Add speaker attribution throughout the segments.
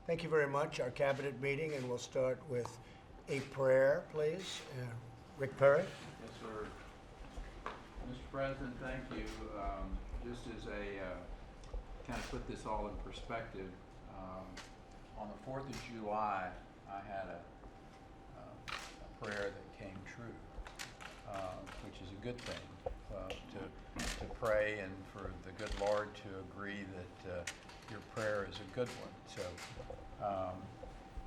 Speaker 1: Thank you very much. Our cabinet meeting, and we'll start with a prayer, please. Rick Perry.
Speaker 2: Yes, sir. Mr. President, thank you. Just as a kind of put this all in perspective, on the 4th of July, I had a prayer that came true, which is a good thing, to pray and for the good Lord to agree that your prayer is a good one. So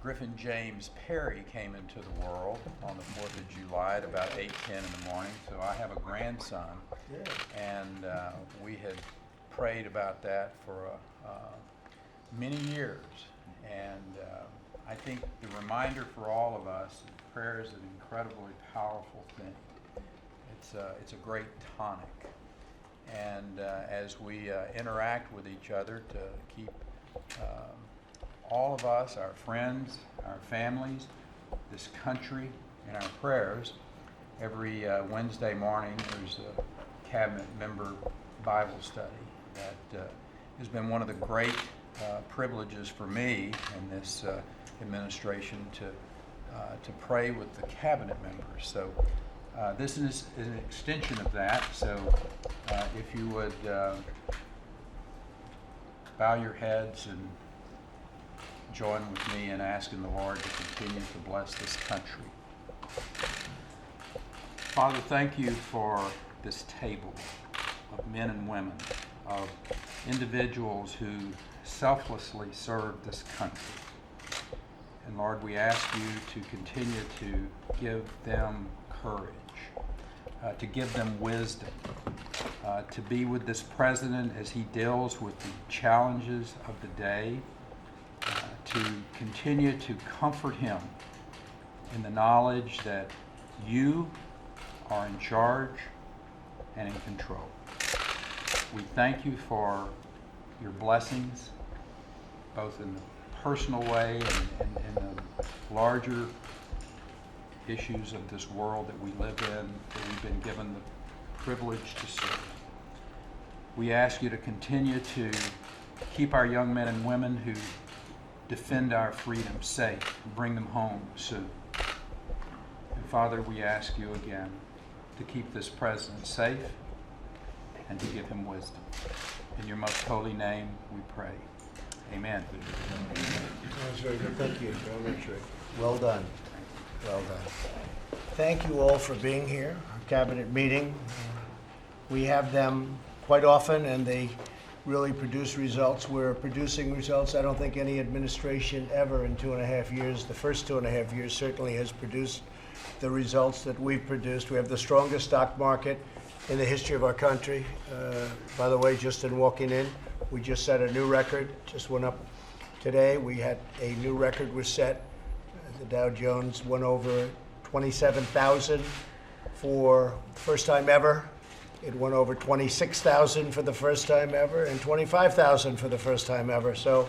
Speaker 2: Griffin James Perry came into the world on the 4th of July at about 8:10 in the morning. So I have a grandson, and we had prayed about that for many years. And I think the reminder for all of us, prayer is an incredibly powerful thing. It's a great tonic. And as we interact with each other to keep all of us, our friends, our families, this country in our prayers, every Wednesday morning there's a cabinet member Bible study that has been one of the great privileges for me in this administration to pray with the cabinet members. So this is an extension of that. So if you would bow your heads and join with me in asking the Lord to continue to bless this country. Father, thank you for this table of men and women, of individuals who selflessly serve this country. And Lord, we ask you to continue to give them courage, to give them wisdom, to be with this president as he deals with the challenges of the day, to continue to comfort him in the knowledge that you are in charge and in control. We thank you for your blessings, both in the personal way and in the larger issues of this world that we live in, that we've been given the privilege to serve. We ask you to continue to keep our young men and women who defend our freedom safe and bring them home soon. And Father, we ask you again to keep this president safe and to give him wisdom. In your most holy name we pray. Amen.
Speaker 1: That's very good. Thank you very much, Rick. Well done. Well done. Thank you all for being here, our cabinet meeting. We have them quite often, and they really produce results. We're producing results I don't think any administration ever in 2.5 years, the first 2.5 years certainly, has produced the results that we've produced. We have the strongest stock market in the history of our country. By the way, just in walking in, we just set a new record, just went up today. We had a new record was set. The Dow Jones went over 27,000 for the first time ever. It went over 26,000 for the first time ever and 25,000 for the first time ever. So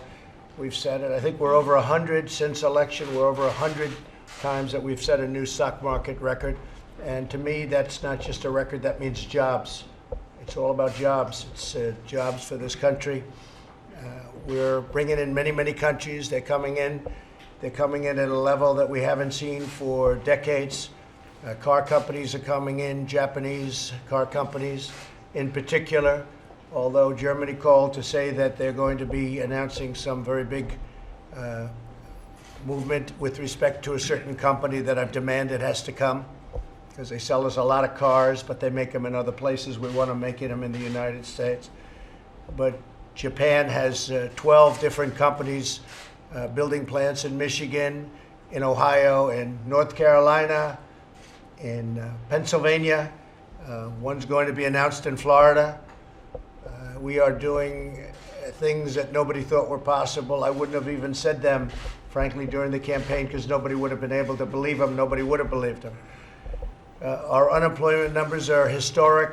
Speaker 1: we've set it. I think we're over 100 since election. We're over 100 times that we've set a new stock market record. And to me, that's not just a record, that means jobs. It's all about jobs. It's jobs for this country. We're bringing in many, many countries. They're coming in. They're coming in at a level that we haven't seen for decades. Car companies are coming in, Japanese car companies in particular, although Germany called to say that they're going to be announcing some very big movement with respect to a certain company that I've demanded has to come, because they sell us a lot of cars, but they make them in other places. We want to make them in the United States. But Japan has 12 different companies building plants in Michigan, in Ohio, in North Carolina, in Pennsylvania. One's going to be announced in Florida. We are doing things that nobody thought were possible. I wouldn't have even said them, frankly, during the campaign, because nobody would have been able to believe them. Nobody would have believed them. Our unemployment numbers are historic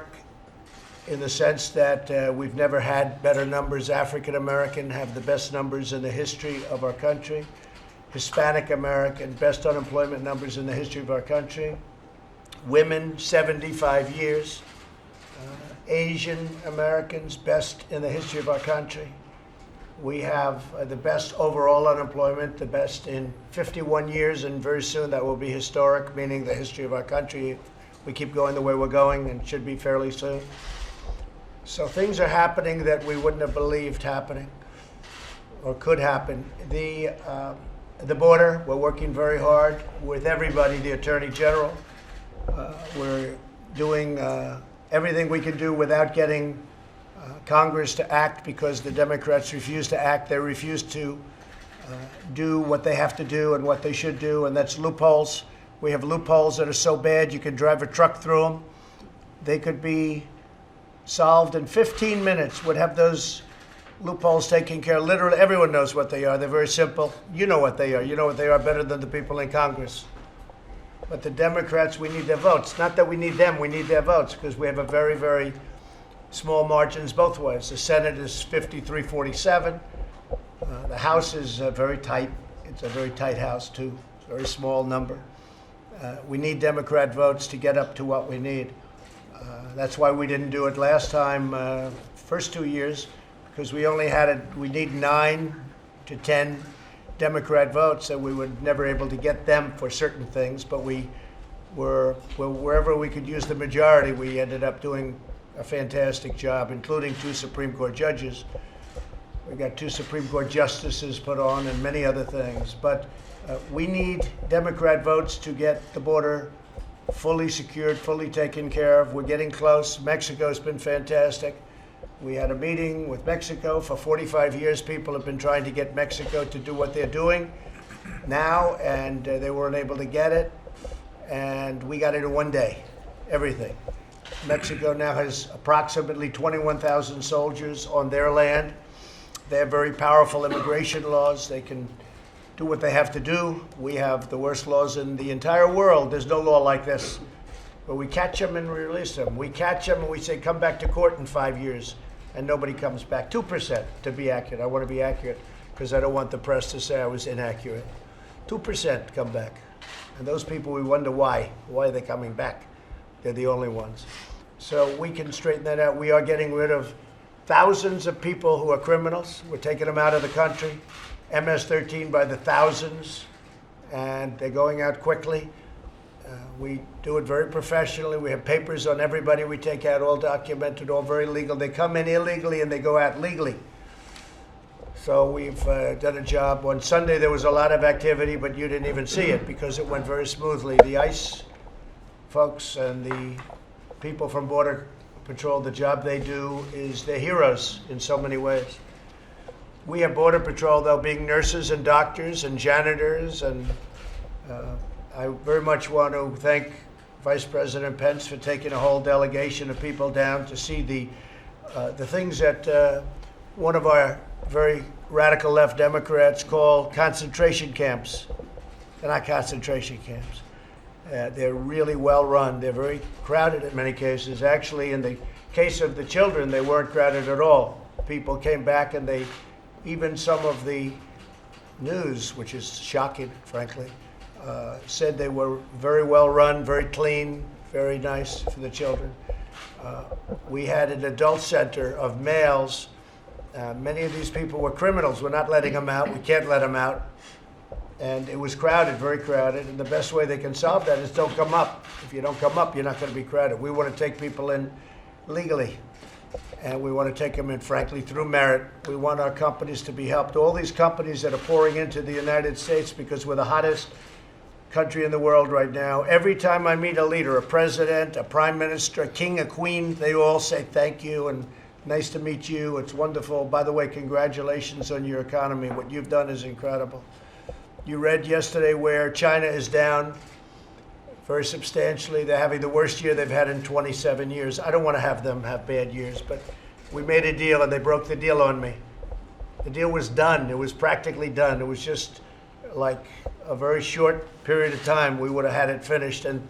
Speaker 1: in the sense that we've never had better numbers. African American have the best numbers in the history of our country. Hispanic American, best unemployment numbers in the history of our country. Women, 75 years. Asian Americans, best in the history of our country. We have the best overall unemployment, the best in 51 years, and very soon that will be historic, meaning the history of our country. We keep going the way we're going, and should be fairly soon. So things are happening that we wouldn't have believed happening or could happen. The border, we're working very hard with everybody, the Attorney General. We're doing everything we can do without getting Congress to act, because the Democrats refuse to act. They refuse to do what they have to do and what they should do, and that's loopholes. We have loopholes that are so bad you could drive a truck through them. They could be solved in 15 minutes, would have those loopholes taken care of. Literally, everyone knows what they are. They're very simple. You know what they are. You know what they are better than the people in Congress. But the Democrats, we need their votes. Not that we need them, we need their votes, because we have a very, very small margins both ways. The Senate is 53-47. The House is very tight. It's a very tight House, too. It's a very small number. We need Democrat votes to get up to what we need. That's why we didn't do it last time, first 2 years, because we only had we need 9 to 10 Democrat votes, and we were never able to get them for certain things. But wherever we could use the majority, we ended up doing a fantastic job, including 2 Supreme Court judges. We got 2 Supreme Court justices put on and many other things. But we need Democrat votes to get the border fully secured, fully taken care of. We're getting close. Mexico's been fantastic. We had a meeting with Mexico. For 45 years, people have been trying to get Mexico to do what they're doing now, and they weren't able to get it. And we got it in one day, everything. Mexico now has approximately 21,000 soldiers on their land. They have very powerful immigration laws. They can do what they have to do. We have the worst laws in the entire world. There's no law like this. But we catch them and release them. We catch them and we say, come back to court in 5 years, and nobody comes back. 2%, to be accurate. I want to be accurate because I don't want the press to say I was inaccurate. 2% come back. And those people, we wonder why. Why are they coming back? They're the only ones. So we can straighten that out. We are getting rid of thousands of people who are criminals. We're taking them out of the country. MS-13 by the thousands, and they're going out quickly. We do it very professionally. We have papers on everybody we take out, all documented, all very legal. They come in illegally and they go out legally. So we've done a job. On Sunday there was a lot of activity, but you didn't even see it because it went very smoothly. The ICE folks and the people from Border Patrol, the job they do is they're heroes in so many ways. We have Border Patrol, though, being nurses and doctors and janitors, and I very much want to thank Vice President Pence for taking a whole delegation of people down to see the things that one of our very radical left Democrats call concentration camps. They're not concentration camps. They're really well run. They're very crowded in many cases. Actually, in the case of the children, they weren't crowded at all. People came back and even some of the news, which is shocking, frankly, said they were very well run, very clean, very nice for the children. We had an adult center of males. Many of these people were criminals. We're not letting them out. We can't let them out. And it was crowded, very crowded. And the best way they can solve that is don't come up. If you don't come up, you're not going to be crowded. We want to take people in legally. And we want to take them in, frankly, through merit. We want our companies to be helped. All these companies that are pouring into the United States because we're the hottest country in the world right now. Every time I meet a leader, a president, a prime minister, a king, a queen, they all say thank you and nice to meet you. It's wonderful. By the way, congratulations on your economy. What you've done is incredible. You read yesterday where China is down very substantially. They're having the worst year they've had in 27 years. I don't want to have them have bad years, but we made a deal and they broke the deal on me. The deal was done. It was practically done. It was just like a very short period of time we would have had it finished, and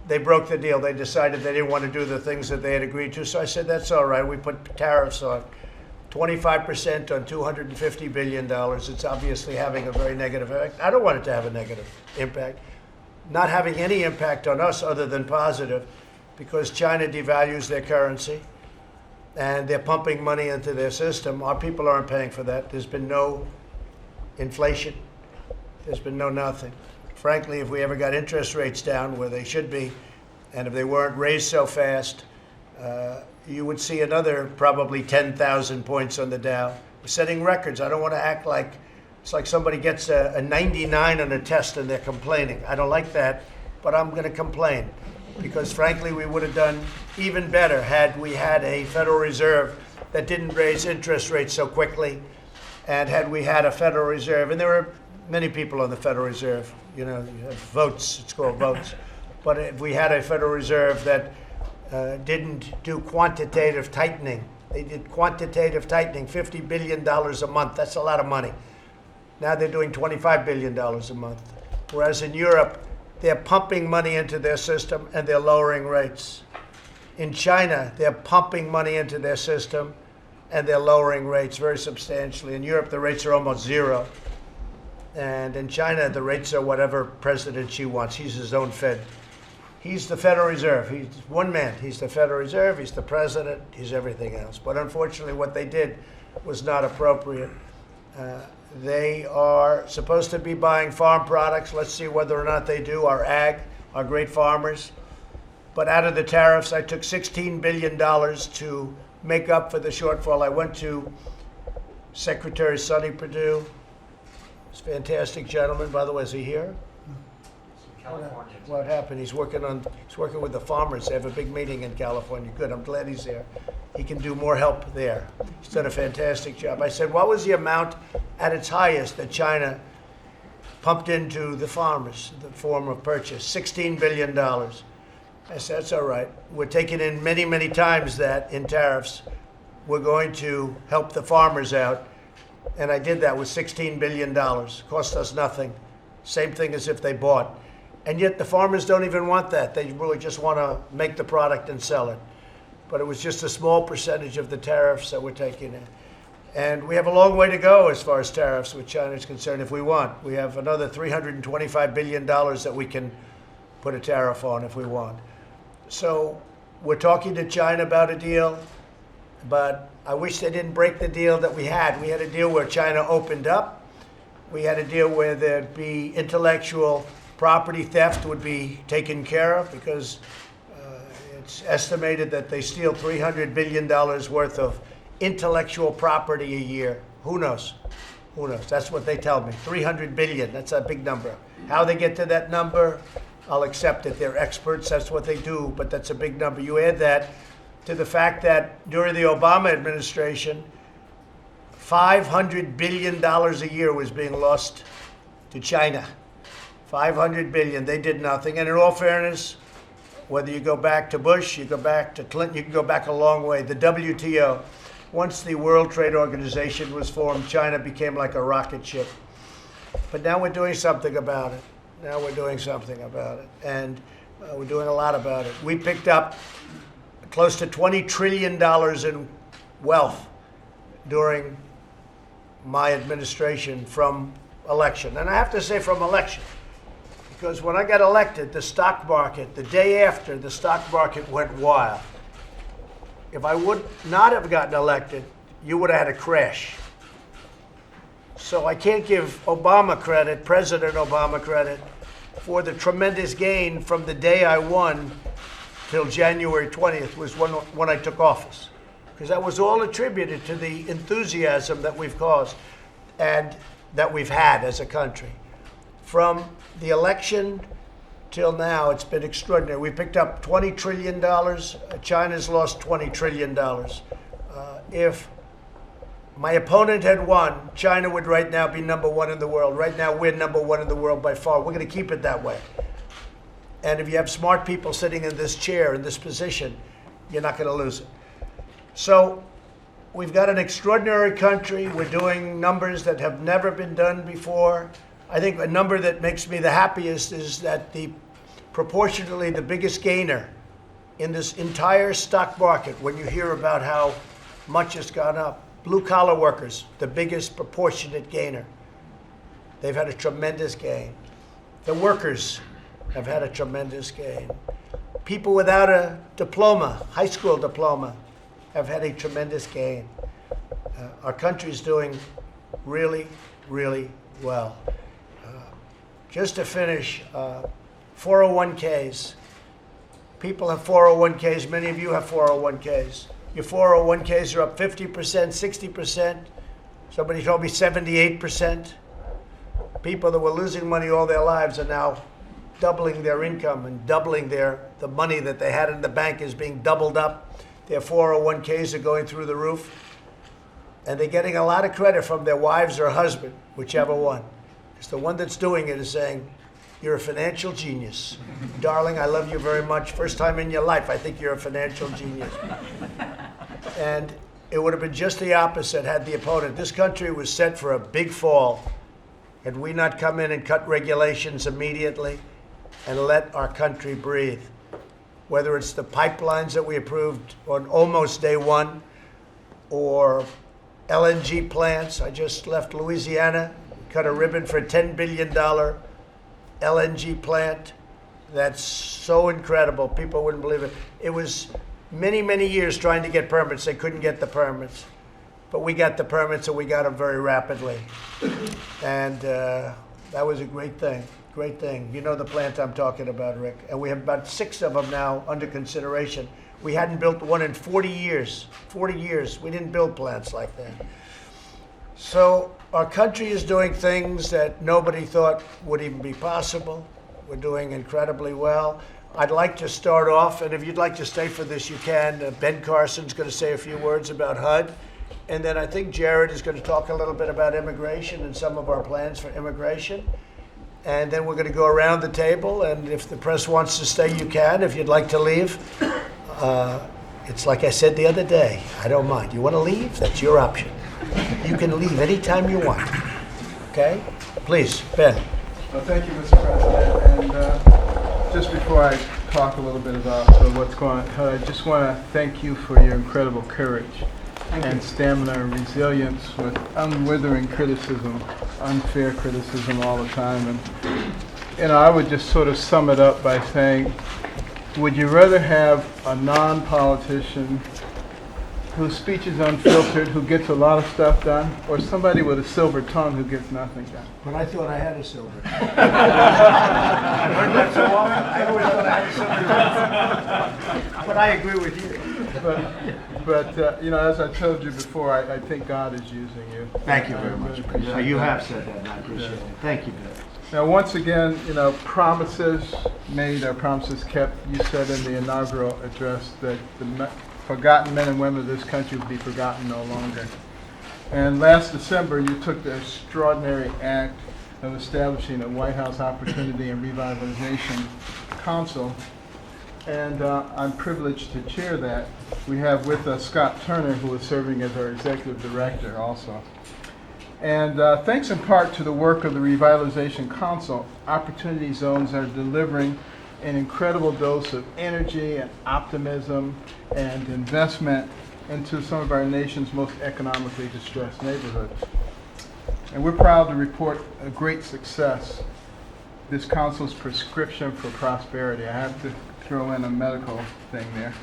Speaker 1: they broke the deal. They decided they didn't want to do the things that they had agreed to. So I said, that's all right. We put tariffs on 25% on $250 billion. It's obviously having a very negative effect. I don't want it to have a negative impact. Not having any impact on us other than positive, because China devalues their currency. and they're pumping money into their system. Our people aren't paying for that. There's been no inflation. There's been no nothing. Frankly, if we ever got interest rates down where they should be, and if they weren't raised so fast, you would see another probably 10,000 points on the Dow. We're setting records. I don't want to act like it's like somebody gets a 99 on a test and they're complaining. I don't like that, but I'm going to complain because, frankly, we would have done even better had we had a Federal Reserve that didn't raise interest rates so quickly, and had we had a Federal Reserve, and there are many people on the Federal Reserve, you have votes, it's called votes, but if we had a Federal Reserve that didn't do quantitative tightening, they did quantitative tightening, $50 billion a month, that's a lot of money. Now they're doing $25 billion a month. Whereas in Europe, they're pumping money into their system and they're lowering rates. In China, they're pumping money into their system and they're lowering rates very substantially. In Europe, the rates are almost zero. And in China, the rates are whatever President Xi wants. He's his own Fed. He's the Federal Reserve. He's one man. He's the Federal Reserve. He's the president. He's everything else. But unfortunately, what they did was not appropriate. They are supposed to be buying farm products. Let's see whether or not they do. Our ag, our great farmers. But out of the tariffs, I took $16 billion to make up for the shortfall. I went to Secretary Sonny Perdue. He's a fantastic gentleman. By the way, is he here?
Speaker 3: California.
Speaker 1: What happened? He's working with the farmers. They have a big meeting in California. Good. I'm glad he's there. He can do more help there. He's done a fantastic job. I said, what was the amount at its highest that China pumped into the farmers, the form of purchase? $16 billion. I said, that's all right. We're taking in many, many times that in tariffs. We're going to help the farmers out. And I did that with $16 billion. Cost us nothing. Same thing as if they bought. And yet the farmers don't even want that. They really just want to make the product and sell it. But it was just a small percentage of the tariffs that we're taking in. And we have a long way to go as far as tariffs with China is concerned if we want. We have another $325 billion that we can put a tariff on if we want. So we're talking to China about a deal, but I wish they didn't break the deal that we had. We had a deal where China opened up. We had a deal where there'd be intellectual property theft would be taken care of because it's estimated that they steal $300 billion worth of intellectual property a year. Who knows? Who knows? That's what they tell me. 300 billion. That's a big number. How they get to that number, I'll accept it. They're experts. That's what they do. But that's a big number. You add that to the fact that during the Obama administration, $500 billion a year was being lost to China. 500 billion. They did nothing. And in all fairness, whether you go back to Bush, you go back to Clinton, you can go back a long way. The WTO, once the World Trade Organization was formed, China became like a rocket ship. But now we're doing something about it. Now we're doing something about it. And we're doing a lot about it. We picked up close to $20 trillion in wealth during my administration from election. And I have to say from election. Because when I got elected, the stock market, the day after, the stock market went wild. If I would not have gotten elected, you would have had a crash. So I can't give Obama credit, President Obama credit, for the tremendous gain from the day I won till January 20th was when I took office. Because that was all attributed to the enthusiasm that we've caused and that we've had as a country. From the election till now, it's been extraordinary. We picked up $20 trillion. China's lost $20 trillion. If my opponent had won, China would right now be number one in the world. Right now, we're number one in the world by far. We're going to keep it that way. And if you have smart people sitting in this chair, in this position, you're not going to lose it. So we've got an extraordinary country. We're doing numbers that have never been done before. I think a number that makes me the happiest is that proportionately the biggest gainer in this entire stock market, when you hear about how much it's gone up, blue-collar workers, the biggest proportionate gainer. They've had a tremendous gain. The workers have had a tremendous gain. People without a diploma, high school diploma, have had a tremendous gain. Our country is doing really, really well. Just to finish, 401ks. People have 401ks. Many of you have 401ks. Your 401ks are up 50%, 60%. Somebody told me 78%. People that were losing money all their lives are now doubling their income and doubling the money that they had in the bank is being doubled up. Their 401ks are going through the roof. And they're getting a lot of credit from their wives or husband, whichever one. Because the one that's doing it is saying, you're a financial genius. Darling, I love you very much. First time in your life, I think you're a financial genius. And it would have been just the opposite had the opponent. This country was set for a big fall. Had we not come in and cut regulations immediately and let our country breathe, whether it's the pipelines that we approved on almost day one or LNG plants. I just left Louisiana, cut a ribbon for a $10 billion LNG plant. That's so incredible. People wouldn't believe it. It was many, many years trying to get permits. They couldn't get the permits. But we got the permits, and we got them very rapidly. And that was a great thing. Great thing. You know the plant I'm talking about, Rick. And we have about 6 of them now under consideration. We hadn't built one in 40 years. 40 years. We didn't build plants like that. So our country is doing things that nobody thought would even be possible. We're doing incredibly well. I'd like to start off, and if you'd like to stay for this, you can. Ben Carson's going to say a few words about HUD. And then I think Jared is going to talk a little bit about immigration and some of our plans for immigration. And then we're going to go around the table, and if the press wants to stay, you can. If you'd like to leave, it's like I said the other day, I don't mind. You want to leave? That's your option. You can leave anytime you want. Okay? Please, Ben.
Speaker 4: Well, thank you, Mr. President. And just before I talk a little bit about what's going on, I just want to thank you for your incredible courage and stamina and resilience with unwithering criticism, unfair criticism all the time. And I would just sort of sum it up by saying, would you rather have a non-politician whose speech is unfiltered, who gets a lot of stuff done, or somebody with a silver tongue who gets nothing done?
Speaker 1: But I thought I had a silver. I've heard that so often. I always thought I had a silver. But I agree with you.
Speaker 4: But you know, as I told you before, I think God is using you.
Speaker 1: Thank you
Speaker 4: I
Speaker 1: very
Speaker 4: really
Speaker 1: much.
Speaker 4: appreciate
Speaker 1: You
Speaker 4: that.
Speaker 1: have said that, and I appreciate it. Thank you, Ben.
Speaker 4: Now, once again, you know, promises made are promises kept. You said in the inaugural address that the forgotten men and women of this country would be forgotten no longer. And last December, you took the extraordinary act of establishing a White House Opportunity and Revitalization Council. And I'm privileged to chair that. We have with us Scott Turner, who is serving as our executive director also. And thanks in part to the work of the Revitalization Council, Opportunity Zones are delivering an incredible dose of energy and optimism and investment into some of our nation's most economically distressed neighborhoods. And we're proud to report a great success, this council's prescription for prosperity. I have to throw in a medical thing there.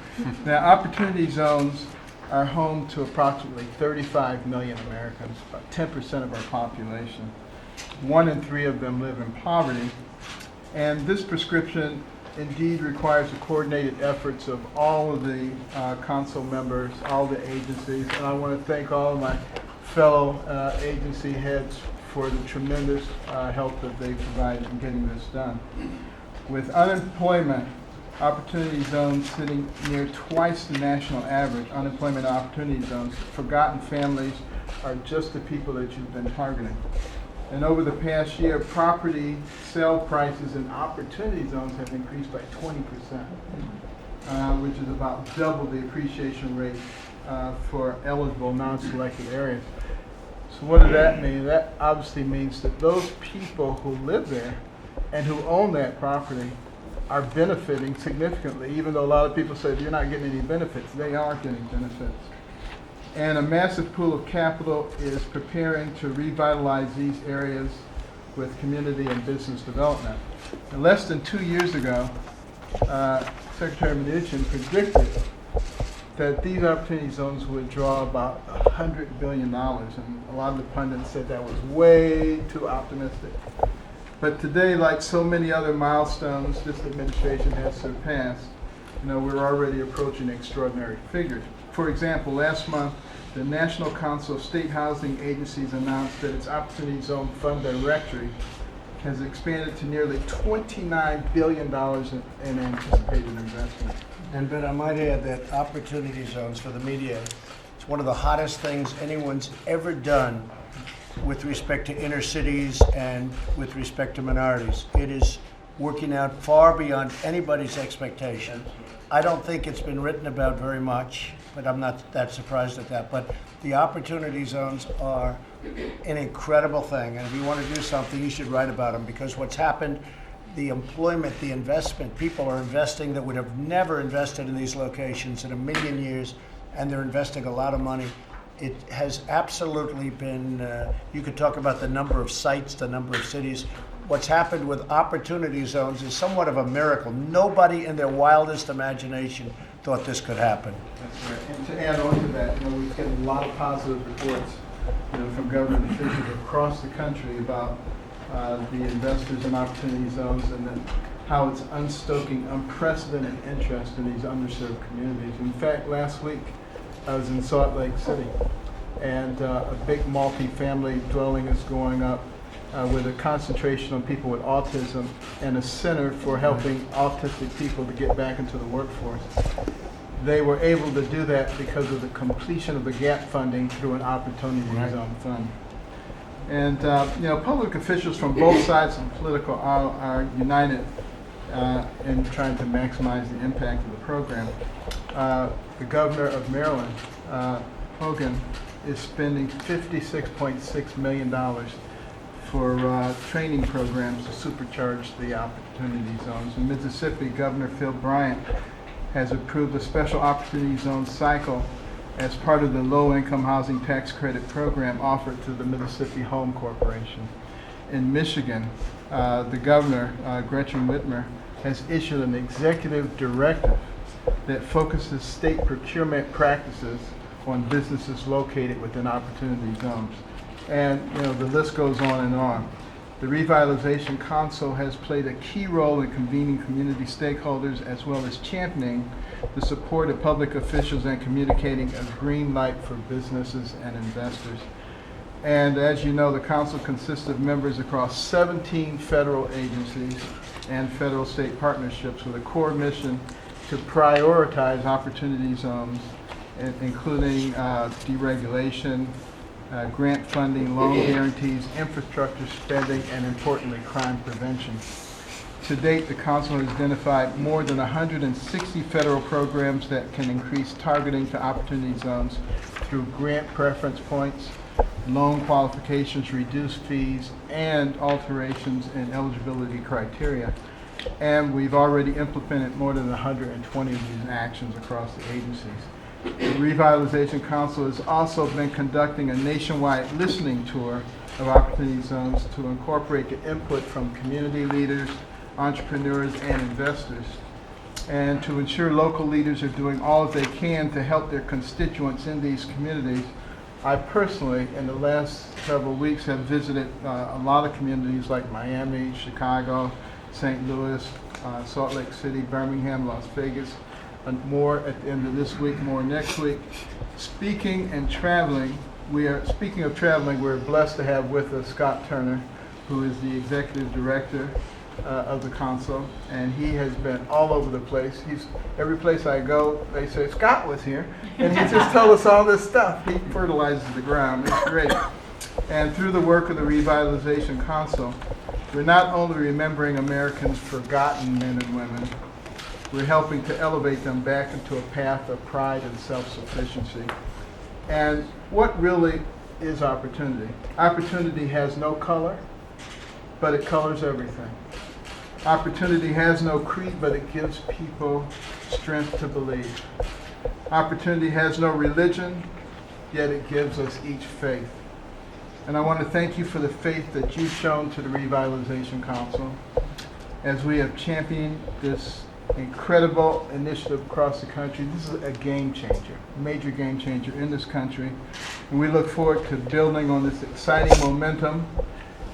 Speaker 4: Now, Opportunity Zones are home to approximately 35 million Americans, about 10% of our population. 1 in 3 of them live in poverty. And this prescription indeed requires the coordinated efforts of all of the council members, all the agencies, and I want to thank all of my fellow agency heads for the tremendous help that they provided in getting this done. With unemployment, Opportunity Zones sitting near twice the national average, unemployment opportunity zones, forgotten families are just the people that you've been targeting. And over the past year, property sale prices in opportunity zones have increased by 20%, which is about double the appreciation rate for eligible non-selected areas. So what does that mean? That obviously means that those people who live there and who own that property are benefiting significantly, even though a lot of people say you're not getting any benefits. They are getting benefits. And a massive pool of capital is preparing to revitalize these areas with community and business development. And less than 2 years ago, Secretary Mnuchin predicted that these opportunity zones would draw about $100 billion, and a lot of the pundits said that was way too optimistic. But today, like so many other milestones this administration has surpassed, we're already approaching extraordinary figures. For example, last month, the National Council of State Housing Agencies announced that its Opportunity Zone Fund Directory has expanded to nearly $29 billion in anticipated investment.
Speaker 1: And Ben, I might add that opportunity zones for the media, it's one of the hottest things anyone's ever done with respect to inner cities and with respect to minorities. It is working out far beyond anybody's expectation. I don't think it's been written about very much, but I'm not that surprised at that. But the opportunity zones are an incredible thing, and if you want to do something, you should write about them, because what's happened, the employment, the investment, people are investing that would have never invested in these locations in a million years, and they're investing a lot of money. It has absolutely been, you could talk about the number of sites, the number of cities. What's happened with opportunity zones is somewhat of a miracle. Nobody in their wildest imagination thought this could happen.
Speaker 4: That's right. And to add on to that, we've gotten a lot of positive reports, from government officials across the country about the investors in opportunity zones, and then how it's unstoking unprecedented interest in these underserved communities. In fact, last week I was in Salt Lake City, and a big multi-family dwelling is going up with a concentration on people with autism and a center for helping autistic people to get back into the workforce. They were able to do that because of the completion of the gap funding through an opportunity zone fund. And public officials from both sides of the political aisle are united in trying to maximize the impact of the program. The governor of Maryland, Hogan, is spending $56.6 million for training programs to supercharge the opportunity zones. In Mississippi, Governor Phil Bryant has approved a special opportunity zone cycle as part of the low-income housing tax credit program offered to the Mississippi Home Corporation. In Michigan, the governor, Gretchen Whitmer, has issued an executive directive that focuses state procurement practices on businesses located within opportunity zones. And the list goes on and on. The Revitalization Council has played a key role in convening community stakeholders as well as championing the support of public officials and communicating a green light for businesses and investors. And as you know, the council consists of members across 17 federal agencies and federal state partnerships with a core mission to prioritize opportunity zones, including deregulation, grant funding, loan guarantees, infrastructure spending, and importantly, crime prevention. To date, the council has identified more than 160 federal programs that can increase targeting to opportunity zones through grant preference points, loan qualifications, reduced fees, and alterations in eligibility criteria. And we've already implemented more than 120 of these actions across the agencies. The Revitalization Council has also been conducting a nationwide listening tour of opportunity zones to incorporate the input from community leaders, entrepreneurs, and investors, and to ensure local leaders are doing all that they can to help their constituents in these communities. I personally, in the last several weeks, have visited a lot of communities like Miami, Chicago, St. Louis, Salt Lake City, Birmingham, Las Vegas, and more at the end of this week, more next week. Speaking of traveling, we're blessed to have with us Scott Turner, who is the executive director of the council, and he has been all over the place. Every place I go, they say, Scott was here, and he just told us all this stuff. He fertilizes the ground. It's great. And through the work of the Revitalization Council, we're not only remembering Americans' forgotten men and women, we're helping to elevate them back into a path of pride and self-sufficiency. And what really is opportunity? Opportunity has no color, but it colors everything. Opportunity has no creed, but it gives people strength to believe. Opportunity has no religion, yet it gives us each faith. And I want to thank you for the faith that you've shown to the Revitalization Council as we have championed this incredible initiative across the country. This is a game changer, major game changer in this country. And we look forward to building on this exciting momentum.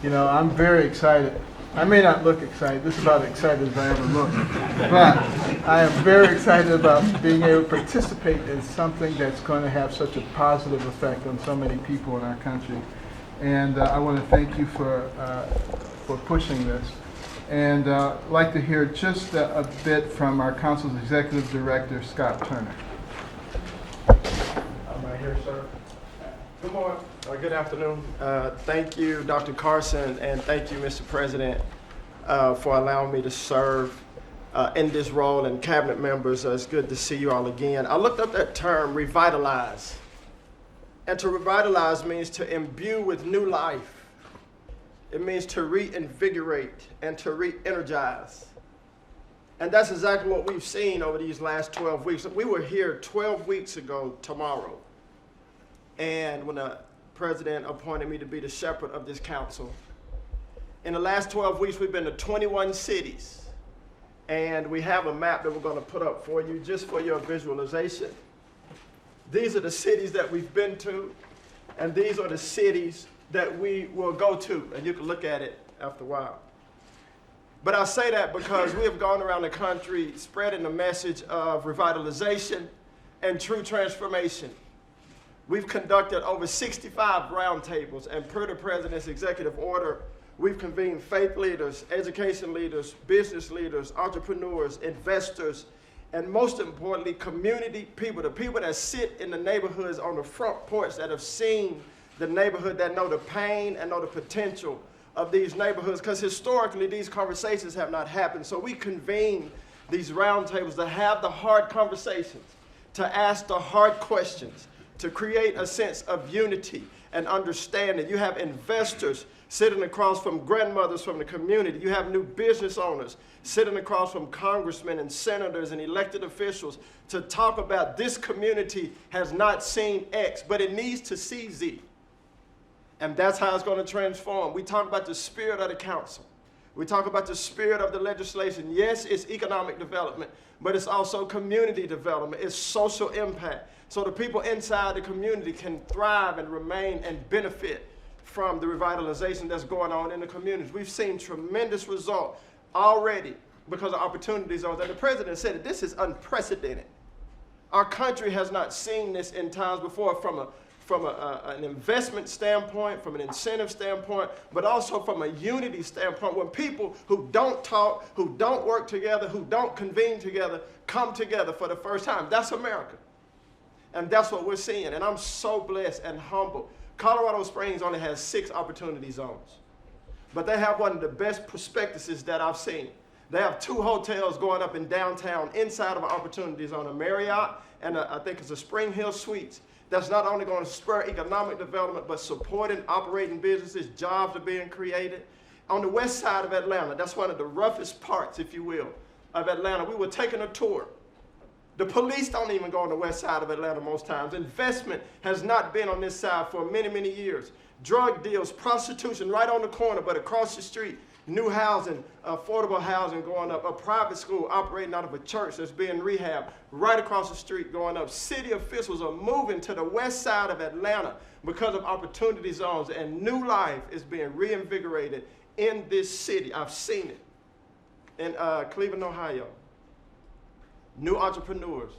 Speaker 4: You know, I'm very excited. I may not look excited. This is about as excited as I ever look. But I am very excited about being able to participate in something that's going to have such a positive effect on so many people in our country. And I want to thank you for pushing this. And I'd like to hear just a bit from our council's executive director, Scott Turner.
Speaker 5: I'm right here, sir. Good morning, or good afternoon. Thank you, Dr. Carson, and thank you, Mr. President, for allowing me to serve in this role, and cabinet members. It's good to see you all again. I looked up that term, revitalize. And to revitalize means to imbue with new life. It means to reinvigorate and to re-energize. And that's exactly what we've seen over these last 12 weeks. We were here 12 weeks ago tomorrow. And when the president appointed me to be the shepherd of this council, in the last 12 weeks, we've been to 21 cities. And we have a map that we're going to put up for you just for your visualization. These are the cities that we've been to, and these are the cities that we will go to, and you can look at it after a while. But I say that because we have gone around the country spreading the message of revitalization and true transformation. We've conducted over 65 roundtables, and per the president's executive order, we've convened faith leaders, education leaders, business leaders, entrepreneurs, investors, and most importantly, community people, the people that sit in the neighborhoods on the front porch that have seen the neighborhood, that know the pain and know the potential of these neighborhoods, because historically these conversations have not happened. So we convene these roundtables to have the hard conversations, to ask the hard questions, to create a sense of unity and understanding. You have investors sitting across from grandmothers from the community. You have new business owners sitting across from congressmen and senators and elected officials to talk about this community has not seen X, but it needs to see Z. And that's how it's going to transform. We talk about the spirit of the council. We talk about the spirit of the legislation. Yes, it's economic development, but it's also community development. It's social impact. So the people inside the community can thrive and remain and benefit from the revitalization that's going on in the communities. We've seen tremendous results already because of opportunity zones. And the president said that this is unprecedented. Our country has not seen this in times before from an investment standpoint, from an incentive standpoint, but also from a unity standpoint, when people who don't talk, who don't work together, who don't convene together, come together for the first time. That's America. And that's what we're seeing. And I'm so blessed and humbled. Colorado Springs only has 6 opportunity zones, but they have one of the best prospectuses that I've seen. They have 2 hotels going up in downtown inside of an opportunity zone, a Marriott and I think it's a Spring Hill Suites. That's not only going to spur economic development, but supporting operating businesses, jobs are being created. On the west side of Atlanta, that's one of the roughest parts, if you will, of Atlanta. We were taking a tour. The police don't even go on the west side of Atlanta most times. Investment has not been on this side for many, many years. Drug deals, prostitution right on the corner, but across the street, new housing, affordable housing going up, a private school operating out of a church that's being rehabbed right across the street going up. City officials are moving to the west side of Atlanta because of opportunity zones, and new life is being reinvigorated in this city. I've seen it in Cleveland, Ohio. New entrepreneurs,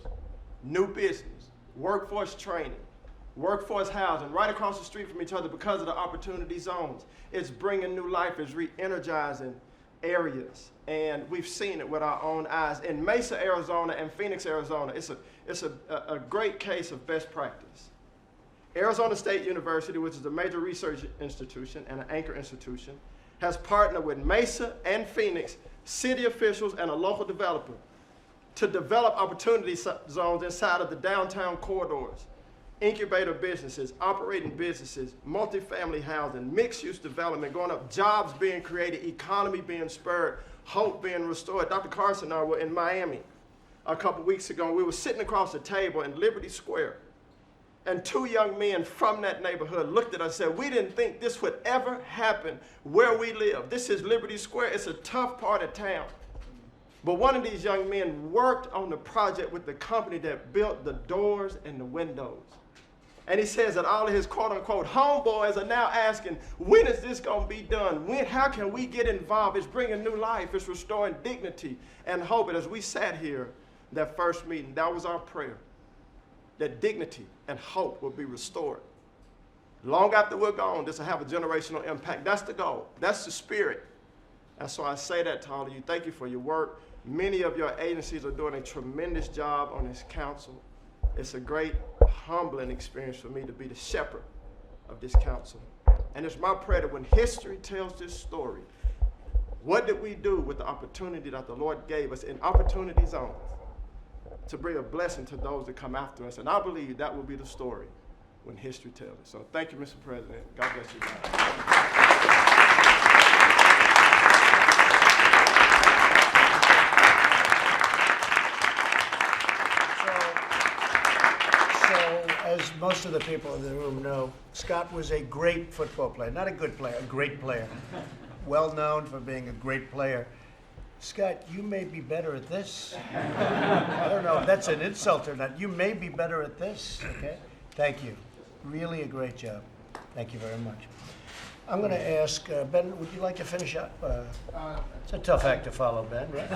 Speaker 5: new business, workforce training, workforce housing right across the street from each other because of the opportunity zones. It's bringing new life, it's re-energizing areas. And we've seen it with our own eyes. In Mesa, Arizona and Phoenix, Arizona, it's a great case of best practice. Arizona State University, which is a major research institution and an anchor institution, has partnered with Mesa and Phoenix, city officials and a local developer to develop opportunity zones inside of the downtown corridors. Incubator businesses, operating businesses, multifamily housing, mixed-use development going up, jobs being created, economy being spurred, hope being restored. Dr. Carson and I were in Miami a couple weeks ago. We were sitting across the table in Liberty Square, and 2 young men from that neighborhood looked at us and said, "We didn't think this would ever happen where we live. This is Liberty Square. It's a tough part of town. But one of these young men worked on the project with the company that built the doors and the windows. And he says that all of his quote-unquote homeboys are now asking, when is this going to be done? How can we get involved? It's bringing new life. It's restoring dignity and hope. And as we sat here, that first meeting, that was our prayer, that dignity and hope will be restored. Long after we're gone, this will have a generational impact. That's the goal. That's the spirit. And so I say that to all of you. Thank you for your work. Many of your agencies are doing a tremendous job on this council. It's a great, humbling experience for me to be the shepherd of this council. And it's my prayer that when history tells this story, what did we do with the opportunity that the Lord gave us in opportunity zones to bring a blessing to those that come after us? And I believe that will be the story when history tells it. So thank you, Mr. President. God bless you guys.
Speaker 1: As most of the people in the room know, Scott was a great football player. Not a good player, a great player. Well known for being a great player. Scott, you may be better at this. I don't know if that's an insult or not. You may be better at this, okay? Thank you. Really a great job. Thank you very much. I'm going to ask, Ben, would you like to finish up? It's a tough act to follow, Ben, right?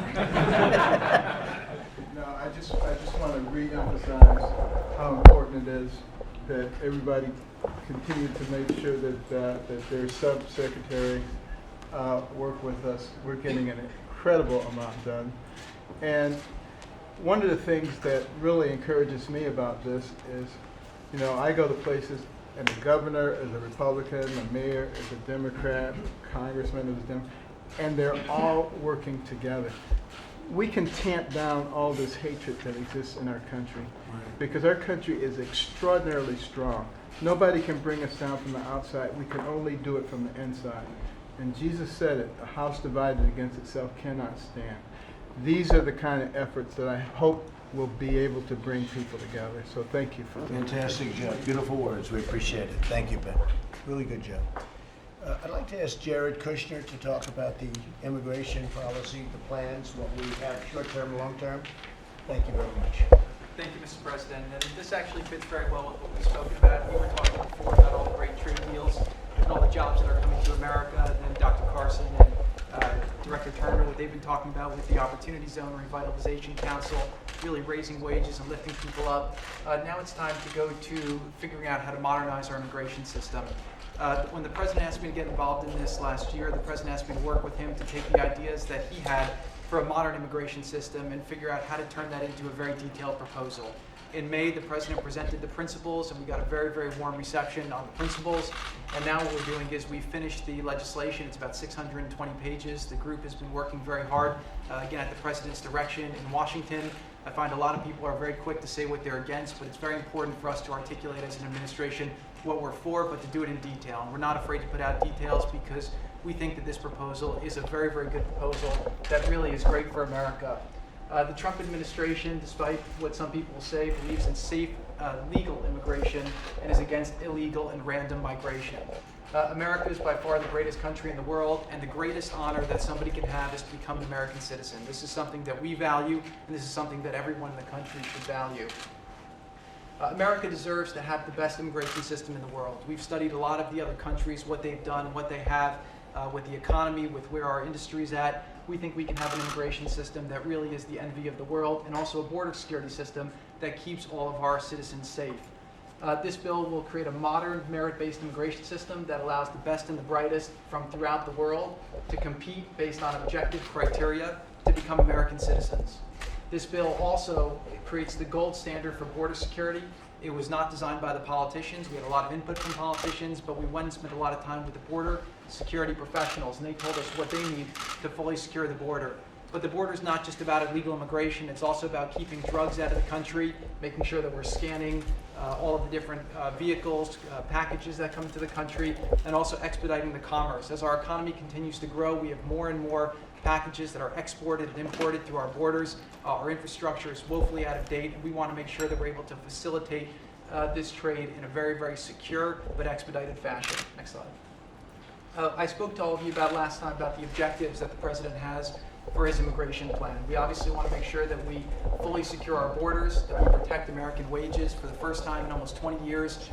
Speaker 4: No, I just want to re-emphasize how important it is that everybody continue to make sure that their sub-secretary work with us. We're getting an incredible amount done. And one of the things that really encourages me about this is, I go to places and the governor is a Republican, the mayor is a Democrat, congressman is a Democrat, and they're all working together. We can tamp down all this hatred that exists in our country because our country is extraordinarily strong. Nobody can bring us down from the outside. We can only do it from the inside. And Jesus said it, a house divided against itself cannot stand. These are the kind of efforts that I hope will be able to bring people together. So thank you for that.
Speaker 1: Fantastic job. Beautiful words. We appreciate it. Thank you, Ben. Really good job. I'd like to ask Jared Kushner to talk about the immigration policy, the plans, what we have short-term, long-term. Thank you very much.
Speaker 6: Thank you, Mr. President. And this actually fits very well with what we spoke about. We were talking before about all the great trade deals and all the jobs that are coming to America. And then Dr. Carson and Director Turner, what they've been talking about with the Opportunity Zone Revitalization Council, really raising wages and lifting people up. Now it's time to go to figuring out how to modernize our immigration system. When the president asked me to get involved in this last year, the president asked me to work with him to take the ideas that he had for a modern immigration system and figure out how to turn that into a very detailed proposal. In May, the president presented the principles, and we got a very, very warm reception on the principles. And now what we're doing is we finished the legislation. It's about 620 pages. The group has been working very hard, again, at the president's direction in Washington. I find a lot of people are very quick to say what they're against, but it's very important for us to articulate as an administration what we're for, but to do it in detail. And we're not afraid to put out details because we think that this proposal is a very, very good proposal that really is great for America. The Trump administration, despite what some people will say, believes in safe, legal immigration and is against illegal and random migration. America is by far the greatest country in the world, and the greatest honor that somebody can have is to become an American citizen. This is something that we value, and this is something that everyone in the country should value. America deserves to have the best immigration system in the world. We've studied a lot of the other countries, what they've done, what they have with the economy, with where our industry's at. We think we can have an immigration system that really is the envy of the world, and also a border security system that keeps all of our citizens safe. This bill will create a modern, merit-based immigration system that allows the best and the brightest from throughout the world to compete based on objective criteria to become American citizens. This bill also creates the gold standard for border security. It was not designed by the politicians. We had a lot of input from politicians, but we went and spent a lot of time with the border security professionals, and they told us what they need to fully secure the border. But the border is not just about illegal immigration. It's also about keeping drugs out of the country, making sure that we're scanning all of the different vehicles, packages that come into the country, and also expediting the commerce. As our economy continues to grow, we have more and more packages that are exported and imported through our borders. Our infrastructure is woefully out of date, and we want to make sure that we're able to facilitate this trade in a very, very secure but expedited fashion. Next slide. I spoke to all of you about last time about the objectives that the president has for his immigration plan. We obviously want to make sure that we fully secure our borders, that we protect American wages. For the first time in almost 20 years,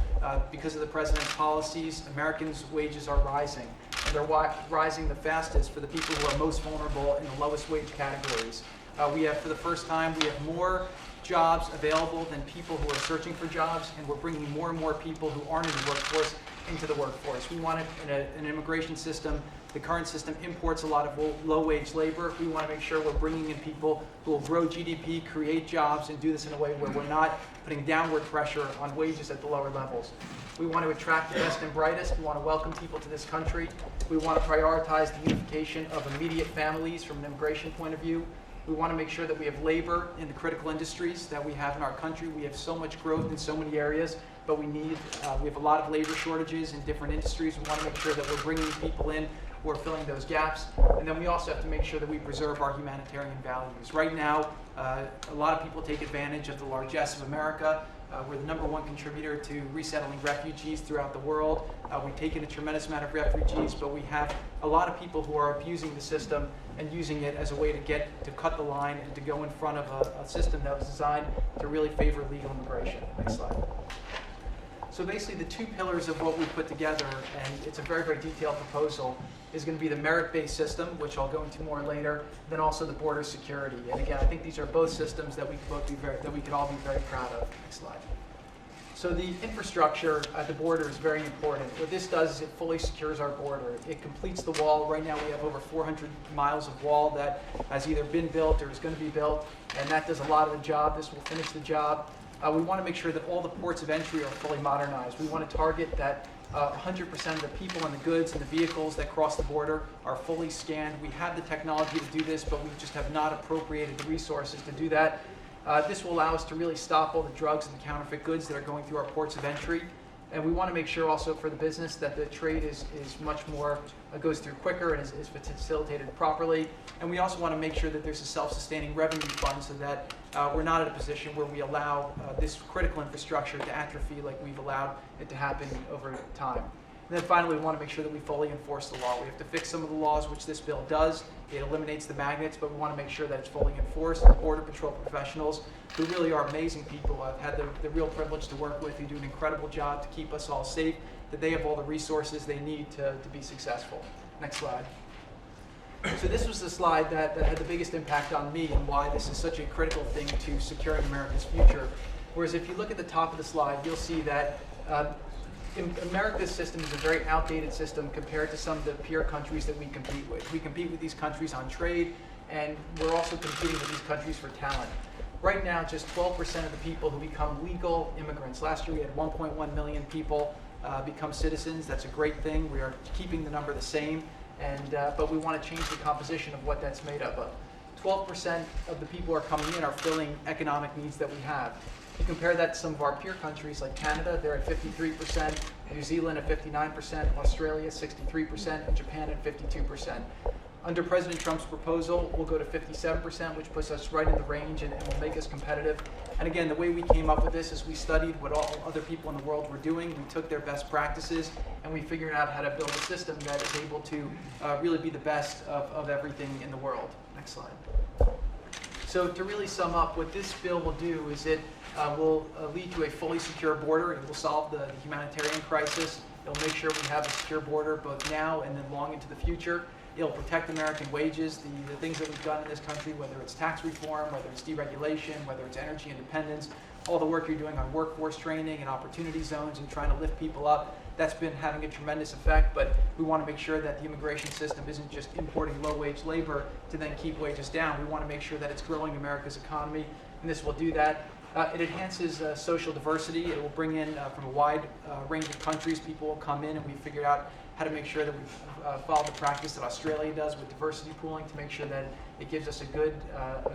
Speaker 6: because of the president's policies, Americans' wages are rising. And they're rising the fastest for the people who are most vulnerable in the lowest wage categories. For the first time, we have more jobs available than people who are searching for jobs, and we're bringing more and more people who aren't in the workforce into the workforce. We want an immigration system. The current system imports a lot of low-wage labor. We want to make sure we're bringing in people who will grow GDP, create jobs, and do this in a way where we're not putting downward pressure on wages at the lower levels. We want to attract the best and brightest. We want to welcome people to this country. We want to prioritize the unification of immediate families from an immigration point of view. We want to make sure that we have labor in the critical industries that we have in our country. We have so much growth in so many areas, but we have a lot of labor shortages in different industries. We want to make sure that we're bringing people in who are filling those gaps. And then we also have to make sure that we preserve our humanitarian values. Right now, a lot of people take advantage of the largesse of America. We're the #1 contributor to resettling refugees throughout the world. We've taken a tremendous amount of refugees, but we have a lot of people who are abusing the system and using it as a way to cut the line and to go in front of a system that was designed to really favor legal immigration. Next slide. So basically the two pillars of what we put together, and it's a very, very detailed proposal, is going to be the merit-based system, which I'll go into more later, then also the border security. And again, I think these are both systems that we could all be very proud of. Next slide. So the infrastructure at the border is very important. What this does is it fully secures our border. It completes the wall. Right now we have over 400 miles of wall that has either been built or is going to be built, and that does a lot of the job. This will finish the job. We want to make sure that all the ports of entry are fully modernized. We want to target that 100% of the people and the goods and the vehicles that cross the border are fully scanned. We have the technology to do this, but we just have not appropriated the resources to do that. This will allow us to really stop all the drugs and the counterfeit goods that are going through our ports of entry. And we want to make sure also for the business that the trade is much more, goes through quicker and is facilitated properly. And we also want to make sure that there's a self-sustaining revenue fund so that we're not in a position where we allow this critical infrastructure to atrophy like we've allowed it to happen over time. And then finally, we want to make sure that we fully enforce the law. We have to fix some of the laws, which this bill does. It eliminates the magnets, but we want to make sure that it's fully enforced. The Border Patrol professionals, who really are amazing people, I've had the real privilege to work with, who do an incredible job to keep us all safe, that they have all the resources they need to be successful. Next slide. So this was the slide that had the biggest impact on me and why this is such a critical thing to securing America's future. Whereas if you look at the top of the slide, you'll see that America's system is a very outdated system compared to some of the peer countries that we compete with. We compete with these countries on trade, and we're also competing with these countries for talent. Right now, just 12% of the people who become legal immigrants. Last year, we had 1.1 million people become citizens. That's a great thing. We are keeping the number the same, but we want to change the composition of what that's made up of. 12% of the people who are coming in are filling economic needs that we have. You compare that to some of our peer countries like Canada, they're at 53%, New Zealand at 59%, Australia 63%, and Japan at 52%. Under President Trump's proposal, we'll go to 57%, which puts us right in the range and will make us competitive. And again, the way we came up with this is we studied what all other people in the world were doing. We took their best practices, and we figured out how to build a system that is able to really be the best of everything in the world. Next slide. So to really sum up, what this bill will do is it will lead to a fully secure border. It will solve the humanitarian crisis. It'll make sure we have a secure border both now and then long into the future. It'll protect American wages, the things that we've done in this country, whether it's tax reform, whether it's deregulation, whether it's energy independence, all the work you're doing on workforce training and opportunity zones and trying to lift people up. That's been having a tremendous effect, but we want to make sure that the immigration system isn't just importing low-wage labor to then keep wages down. We want to make sure that it's growing America's economy, and this will do that. It enhances social diversity. It will bring in from a wide range of countries. People will come in, and we figured out how to make sure that we follow the practice that Australia does with diversity pooling to make sure that it gives us a good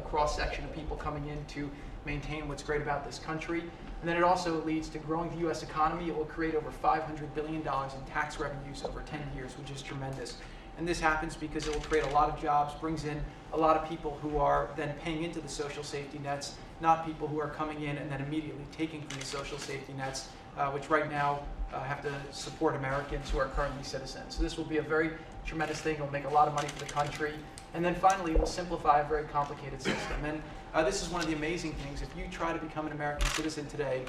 Speaker 6: cross-section of people coming in to maintain what's great about this country. And then it also leads to growing the U.S. economy. It will create over $500 billion in tax revenues over 10 years, which is tremendous. And this happens because it will create a lot of jobs, brings in a lot of people who are then paying into the social safety nets, not people who are coming in and then immediately taking from the social safety nets, which right now have to support Americans who are currently citizens. So this will be a very tremendous thing. It'll make a lot of money for the country. And then finally, we'll simplify a very complicated system. And this is one of the amazing things. If you try to become an American citizen today,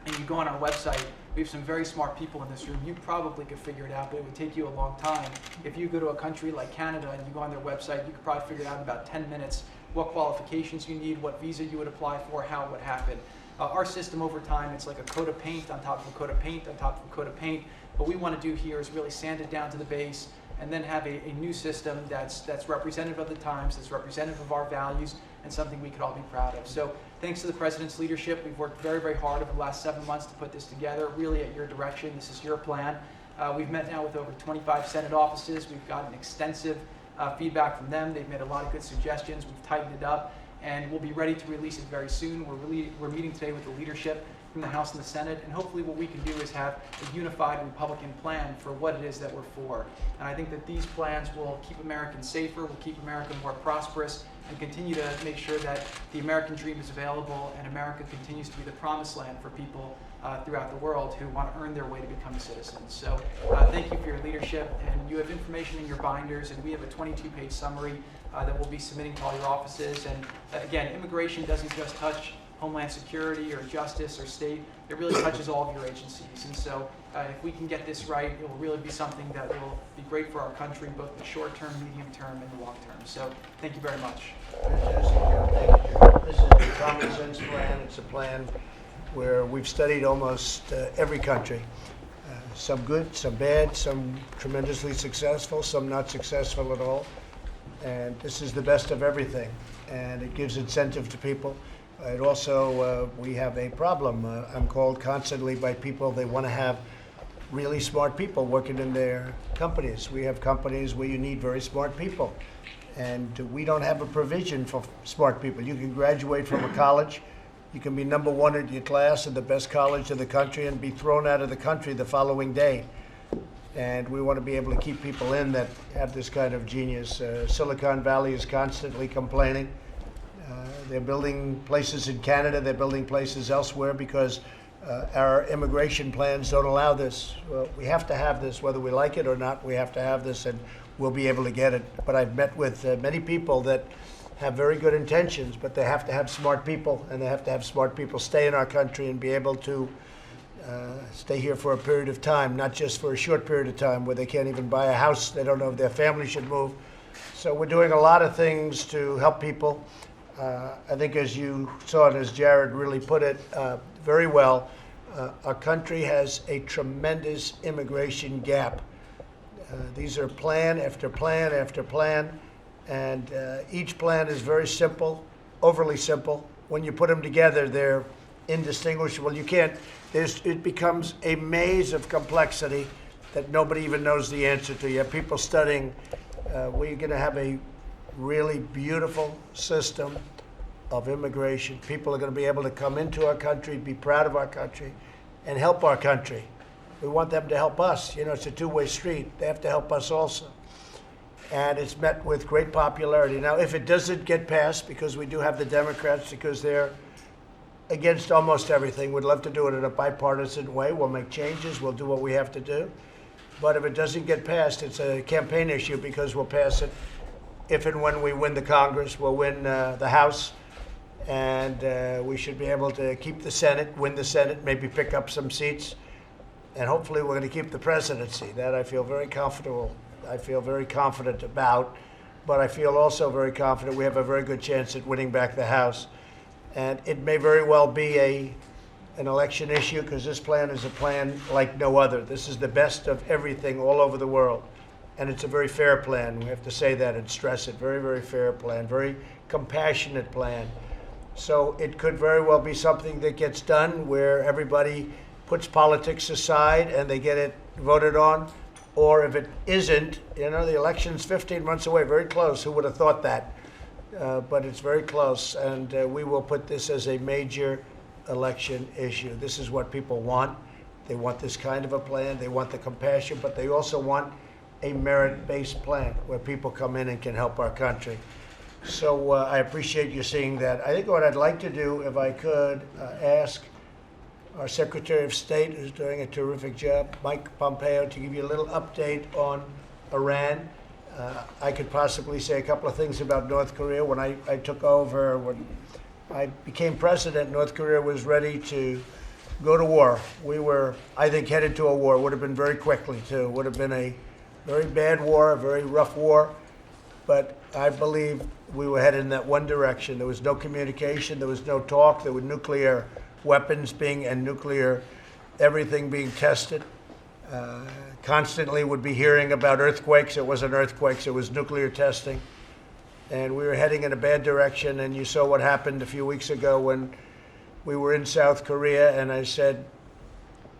Speaker 6: and you go on our website, we have some very smart people in this room. You probably could figure it out, but it would take you a long time. If you go to a country like Canada and you go on their website, you could probably figure it out in about 10 minutes what qualifications you need, what visa you would apply for, how it would happen. Our system over time, it's like a coat of paint on top of a coat of paint on top of a coat of paint. What we want to do here is really sand it down to the base and then have a new system that's representative of the times, that's representative of our values, and something we could all be proud of. So thanks to the President's leadership, we've worked very, very hard over the last 7 months to put this together, really at your direction. This is your plan. We've met now with over 25 Senate offices. We've gotten extensive feedback from them. They've made a lot of good suggestions. We've tightened it up, and we'll be ready to release it very soon. We're meeting today with the leadership from the House and the Senate, and hopefully what we can do is have a unified Republican plan for what it is that we're for. And I think that these plans will keep Americans safer, will keep America more prosperous, and continue to make sure that the American dream is available and America continues to be the promised land for people throughout the world who want to earn their way to become citizens. So thank you for your leadership, and you have information in your binders, and we have a 22-page summary that we'll be submitting to all your offices. And again, immigration doesn't just touch Homeland Security or Justice or State. It really touches all of your agencies. And so if we can get this right, it will really be something that will be great for our country, both the short term, medium term, and the long term. So thank you very much.
Speaker 1: Fantastic, Joe. Thank you, Joe. This is a common sense plan. It's a plan where we've studied almost every country. Some good, some bad, some tremendously successful, some not successful at all. And this is the best of everything. And it gives incentive to people. It also, we have a problem. I'm called constantly by people, they want to have really smart people working in their companies. We have companies where you need very smart people. And we don't have a provision for smart people. You can graduate from a college, you can be number one in your class in the best college in the country and be thrown out of the country the following day. And we want to be able to keep people in that have this kind of genius. Silicon Valley is constantly complaining. They're building places in Canada, they're building places elsewhere because our immigration plans don't allow this. Well, we have to have this, whether we like it or not, we have to have this, and we'll be able to get it. But I've met with many people that have very good intentions, but they have to have smart people, and they have to have smart people stay in our country and be able to stay here for a period of time, not just for a short period of time where they can't even buy a house, they don't know if their family should move. So we're doing a lot of things to help people. I think as you saw it, as Jared really put it very well, our country has a tremendous immigration gap. These are plan after plan after plan, and each plan is very simple, overly simple. When you put them together, they're indistinguishable. You can't, it becomes a maze of complexity that nobody even knows the answer to. You have people studying, we're going to have a really beautiful system of immigration. People are going to be able to come into our country, be proud of our country, and help our country. We want them to help us. You know, it's a two-way street. They have to help us also. And it's met with great popularity. Now, if it doesn't get passed, because we do have the Democrats, because they're against almost everything, we'd love to do it in a bipartisan way. We'll make changes. We'll do what we have to do. But if it doesn't get passed, it's a campaign issue because we'll pass it if and when we win the Congress. We'll win the House, and we should be able to keep the Senate, win the Senate, maybe pick up some seats, and hopefully we're going to keep the presidency. That I feel very comfortable. I feel very confident about, but I feel also very confident we have a very good chance at winning back the House. And it may very well be an election issue because this plan is a plan like no other. This is the best of everything all over the world. And it's a very fair plan. We have to say that and stress it. Very, very fair plan, very compassionate plan. So it could very well be something that gets done where everybody puts politics aside and they get it voted on. Or if it isn't, you know, the election's 15 months away, very close. Who would have thought that? But it's very close, and we will put this as a major election issue. This is what people want. They want this kind of a plan. They want the compassion, but they also want a merit-based plan where people come in and can help our country. So I appreciate you seeing that. I think what I'd like to do, if I could, ask our Secretary of State, who's doing a terrific job, Mike Pompeo, to give you a little update on Iran. I could possibly say a couple of things about North Korea. When I took over, when I became president, North Korea was ready to go to war. We were, I think, headed to a war. Would have been very quickly, too. Would have been a very bad war, a very rough war. But I believe we were headed in that one direction. There was no communication. There was no talk. There were nuclear weapons and nuclear everything being tested. Constantly would be hearing about earthquakes. It wasn't earthquakes. It was nuclear testing. And we were heading in a bad direction. And you saw what happened a few weeks ago when we were in South Korea. And I said,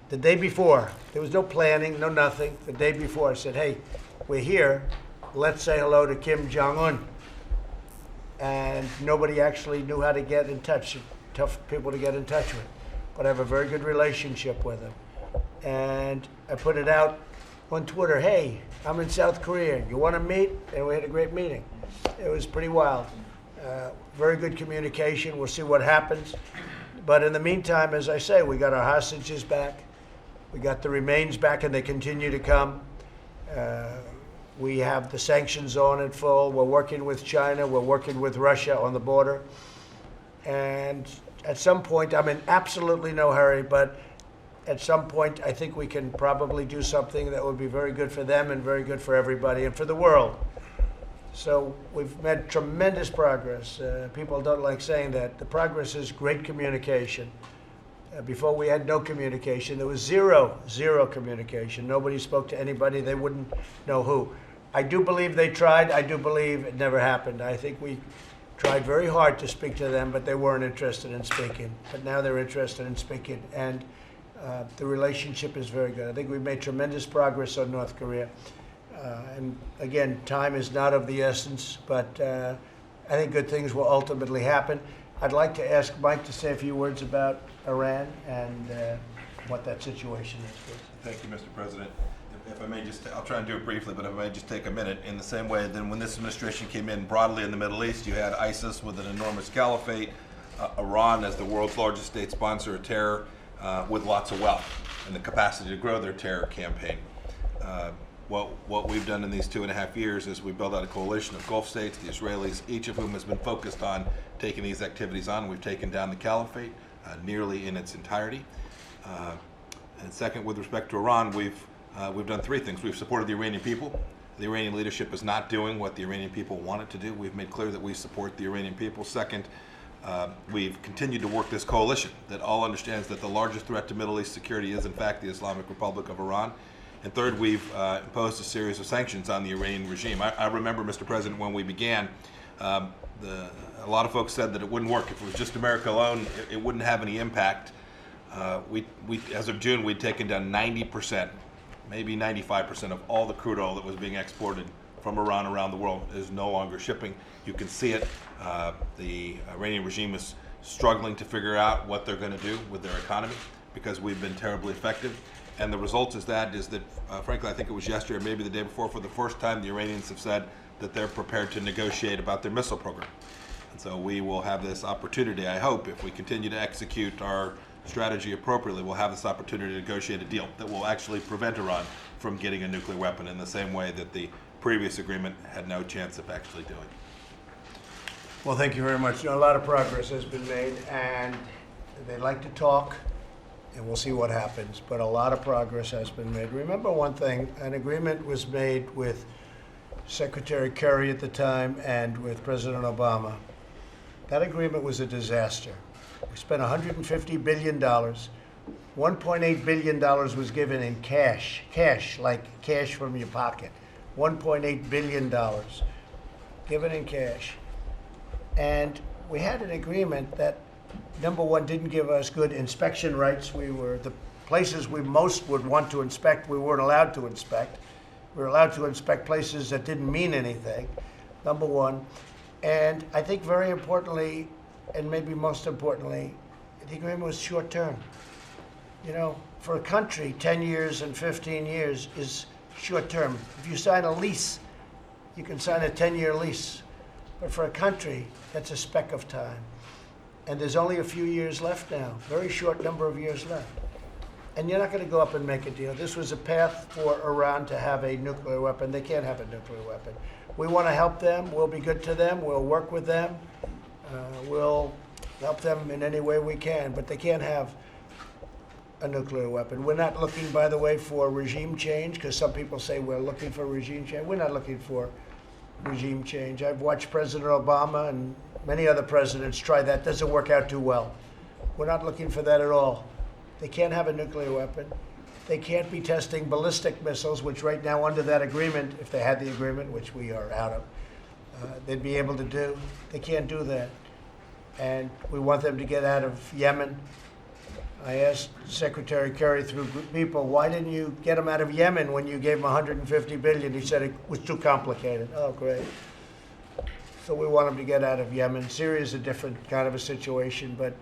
Speaker 1: the day before, there was no planning, no nothing. The day before, I said, hey, we're here. Let's say hello to Kim Jong-un. And nobody actually knew how to get in touch. Tough people to get in touch with. But I have a very good relationship with him. And I put it out on Twitter, hey, I'm in South Korea. You want to meet? And we had a great meeting. It was pretty wild. Very good communication. We'll see what happens. But in the meantime, as I say, we got our hostages back. We got the remains back, and they continue to come. We have the sanctions on in full. We're working with China. We're working with Russia on the border. And at some point, I'm in absolutely no hurry, but at some point, I think we can probably do something that would be very good for them and very good for everybody and for the world. So we've made tremendous progress. People don't like saying that. The progress is great communication. Before we had no communication. There was zero communication. Nobody spoke to anybody. They wouldn't know who. I do believe they tried. I do believe it never happened. I think we tried very hard to speak to them, but they weren't interested in speaking. But now they're interested in speaking, and the relationship is very good. I think we've made tremendous progress on North Korea. And again, time is not of the essence, but I think good things will ultimately happen. I'd like to ask Mike to say a few words about Iran and what that situation is, please.
Speaker 7: Thank you, Mr. President. If I may just, I'll try and do it briefly, but if I may just take a minute. In the same way, then when this administration came in broadly in the Middle East, you had ISIS with an enormous caliphate, Iran as the world's largest state sponsor of terror with lots of wealth and the capacity to grow their terror campaign. What we've done in these 2.5 years is we built out a coalition of Gulf states, the Israelis, each of whom has been focused on taking these activities on. We've taken down the caliphate nearly in its entirety. And second, with respect to Iran, we've done three things. We've supported the Iranian people. The Iranian leadership is not doing what the Iranian people want it to do. We've made clear that we support the Iranian people. Second, we've continued to work this coalition that all understands that the largest threat to Middle East security is in fact the Islamic Republic of Iran. And third, we've imposed a series of sanctions on the Iranian regime. I remember, Mr. President, when we began, a lot of folks said that it wouldn't work. If it was just America alone, it wouldn't have any impact. As of June, we'd taken down 90%, maybe 95% of all the crude oil that was being exported from Iran around the world is no longer shipping. You can see it. The Iranian regime is struggling to figure out what they're going to do with their economy because we've been terribly effective. And the result is that, frankly, I think it was yesterday or maybe the day before, for the first time, the Iranians have said that they're prepared to negotiate about their missile program. And so we will have this opportunity, I hope, if we continue to execute our strategy appropriately, we'll have this opportunity to negotiate a deal that will actually prevent Iran from getting a nuclear weapon in the same way that the previous agreement had no chance of actually doing.
Speaker 1: Well, thank you very much. A lot of progress has been made, and they like to talk, and we'll see what happens. But a lot of progress has been made. Remember one thing, an agreement was made with Secretary Kerry at the time and with President Obama. That agreement was a disaster. We spent $150 billion. $1.8 billion was given in cash, like cash from your pocket. $1.8 billion given in cash. And we had an agreement that, number one, didn't give us good inspection rights. The places we most would want to inspect, we weren't allowed to inspect. We were allowed to inspect places that didn't mean anything, number one. And I think very importantly, and maybe most importantly, the agreement was short term. You know, for a country, 10 years and 15 years is short term. If you sign a lease, you can sign a 10-year lease. But for a country, that's a speck of time. And there's only a few years left now, very short number of years left. And you're not going to go up and make a deal. This was a path for Iran to have a nuclear weapon. They can't have a nuclear weapon. We want to help them. We'll be good to them. We'll work with them. We'll help them in any way we can. But they can't have a nuclear weapon. We're not looking, by the way, for regime change, because some people say we're looking for regime change. We're not looking for regime change. I've watched President Obama and many other presidents try that. Doesn't work out too well. We're not looking for that at all. They can't have a nuclear weapon. They can't be testing ballistic missiles, which right now under that agreement, if they had the agreement, which we are out of, they'd be able to do. They can't do that. And we want them to get out of Yemen. I asked Secretary Kerry through people, why didn't you get them out of Yemen when you gave them $150 billion? He said it was too complicated. Oh, great. So we want them to get out of Yemen. Syria is a different kind of a situation, but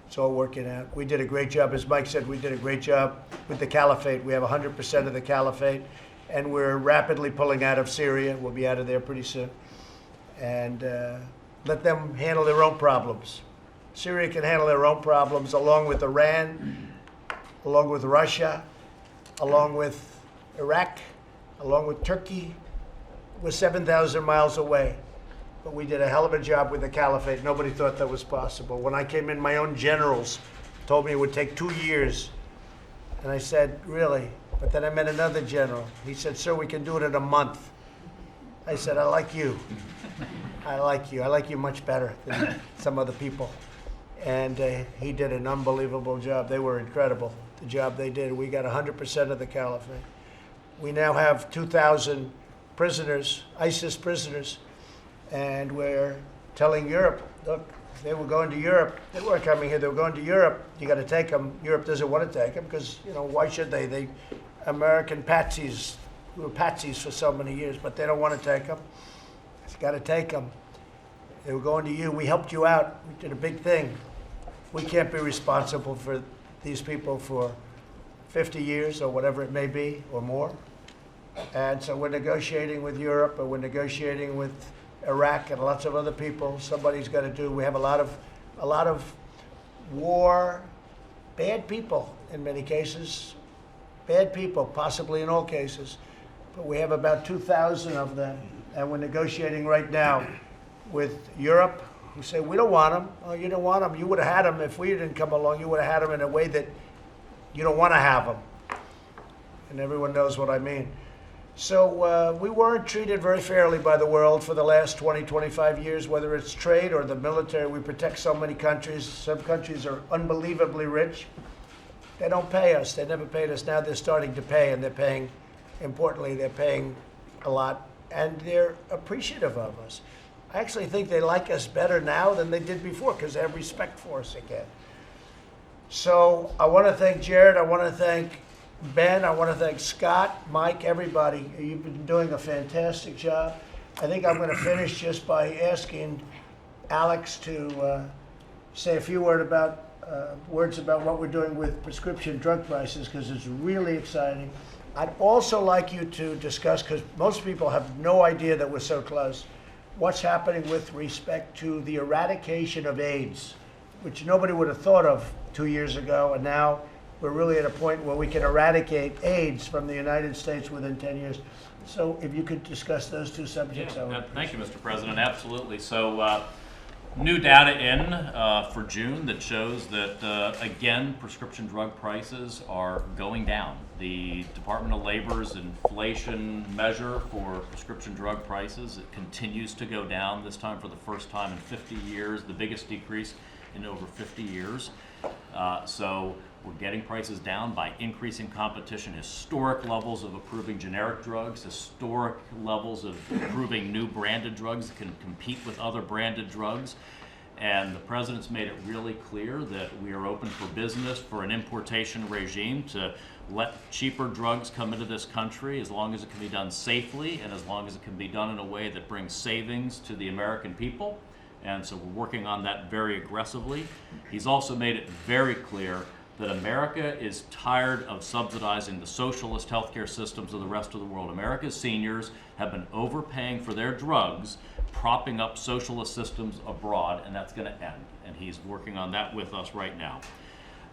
Speaker 1: it's all working out. We did a great job. As Mike said, we did a great job with the caliphate. We have 100% of the caliphate, and we're rapidly pulling out of Syria. We'll be out of there pretty soon. And let them handle their own problems. Syria can handle their own problems along with Iran, along with Russia, along with Iraq, along with Turkey. We're 7,000 miles away. But we did a hell of a job with the caliphate. Nobody thought that was possible. When I came in, my own generals told me it would take 2 years. And I said, really? But then I met another general. He said, sir, we can do it in a month. I said, I like you. I like you. I like you much better than some other people. And he did an unbelievable job. They were incredible, the job they did. We got 100% of the caliphate. We now have 2,000 prisoners, ISIS prisoners. And we're telling Europe, look, if they were going to Europe, they weren't coming here, they were going to Europe. You got to take them. Europe doesn't want to take them because, you know, why should they? They American patsies, we were patsies for so many years, but they don't want to take them. You got to take them. They were going to you. We helped you out. We did a big thing. We can't be responsible for these people for 50 years or whatever it may be or more. And so we're negotiating with Europe, and we're negotiating with Iraq and lots of other people. Somebody's got to do. We have a lot of war, bad people in many cases, bad people, possibly in all cases. But we have about 2,000 of them, and we're negotiating right now with Europe, who say, we don't want them. Oh, you don't want them. You would have had them if we didn't come along. You would have had them in a way that you don't want to have them. And everyone knows what I mean. So we weren't treated very fairly by the world for the last 20, 25 years, whether it's trade or the military. We protect so many countries. Some countries are unbelievably rich. They don't pay us. They never paid us. Now they're starting to pay, and they're paying, importantly, they're paying a lot, and they're appreciative of us. I actually think they like us better now than they did before because they have respect for us again. So I want to thank Jared. I want to thank Ben. I want to thank Scott, Mike, everybody. You've been doing a fantastic job. I think I'm going to finish just by asking Alex to say a few words about what we're doing with prescription drug prices because it's really exciting. I'd also like you to discuss, because most people have no idea that we're so close, what's happening with respect to the eradication of AIDS, which nobody would have thought of 2 years ago, and now we're really at a point where we can eradicate AIDS from the United States within 10 years. So if you could discuss those two subjects, I would appreciate it.
Speaker 8: Thank you, Mr. President. Absolutely. So new data in for June that shows that, again, prescription drug prices are going down. The Department of Labor's inflation measure for prescription drug prices, it continues to go down, this time for the first time in 50 years, the biggest decrease in over 50 years. So we're getting prices down by increasing competition, historic levels of approving generic drugs, historic levels of approving new branded drugs that can compete with other branded drugs. And the President's made it really clear that we are open for business for an importation regime to let cheaper drugs come into this country as long as it can be done safely and as long as it can be done in a way that brings savings to the American people. And so we're working on that very aggressively. He's also made it very clear that America is tired of subsidizing the socialist healthcare systems of the rest of the world. America's seniors have been overpaying for their drugs, propping up socialist systems abroad, and that's going to end. And he's working on that with us right now.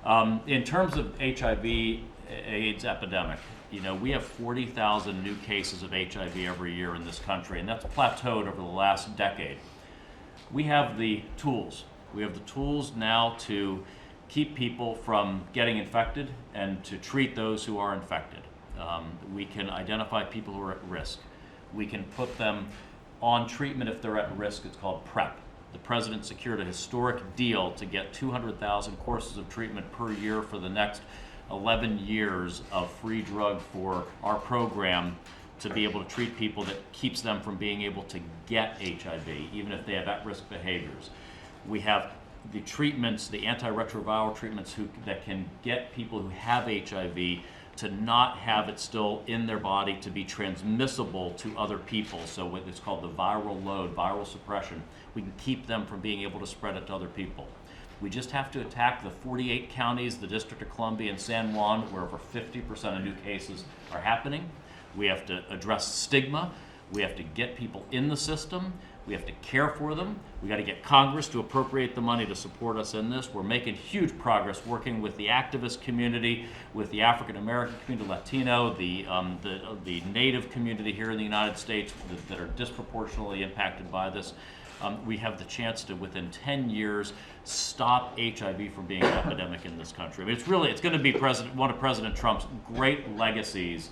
Speaker 8: In terms of HIV/AIDS epidemic, we have 40,000 new cases of HIV every year in this country, and that's plateaued over the last decade. We have the tools. We have the tools now to keep people from getting infected and to treat those who are infected. We can identify people who are at risk. We can put them on treatment if they're at risk. It's called PrEP. The president secured a historic deal to get 200,000 courses of treatment per year for the next 11 years of free drug for our program to be able to treat people that keeps them from being able to get HIV, even if they have at-risk behaviors. We have the treatments, the antiretroviral treatments that can get people who have HIV to not have it still in their body to be transmissible to other people. So what is called the viral load, viral suppression. We can keep them from being able to spread it to other people. We just have to attack the 48 counties, the District of Columbia and San Juan, where over 50% of new cases are happening. We have to address stigma. We have to get people in the system. We have to care for them. We got to get Congress to appropriate the money to support us in this. We're making huge progress working with the activist community, with the African American community, Latino, the Native community here in the United States that are disproportionately impacted by this. We have the chance to, within 10 years, stop HIV from being an epidemic in this country. I mean, it's going to be one of President Trump's great legacies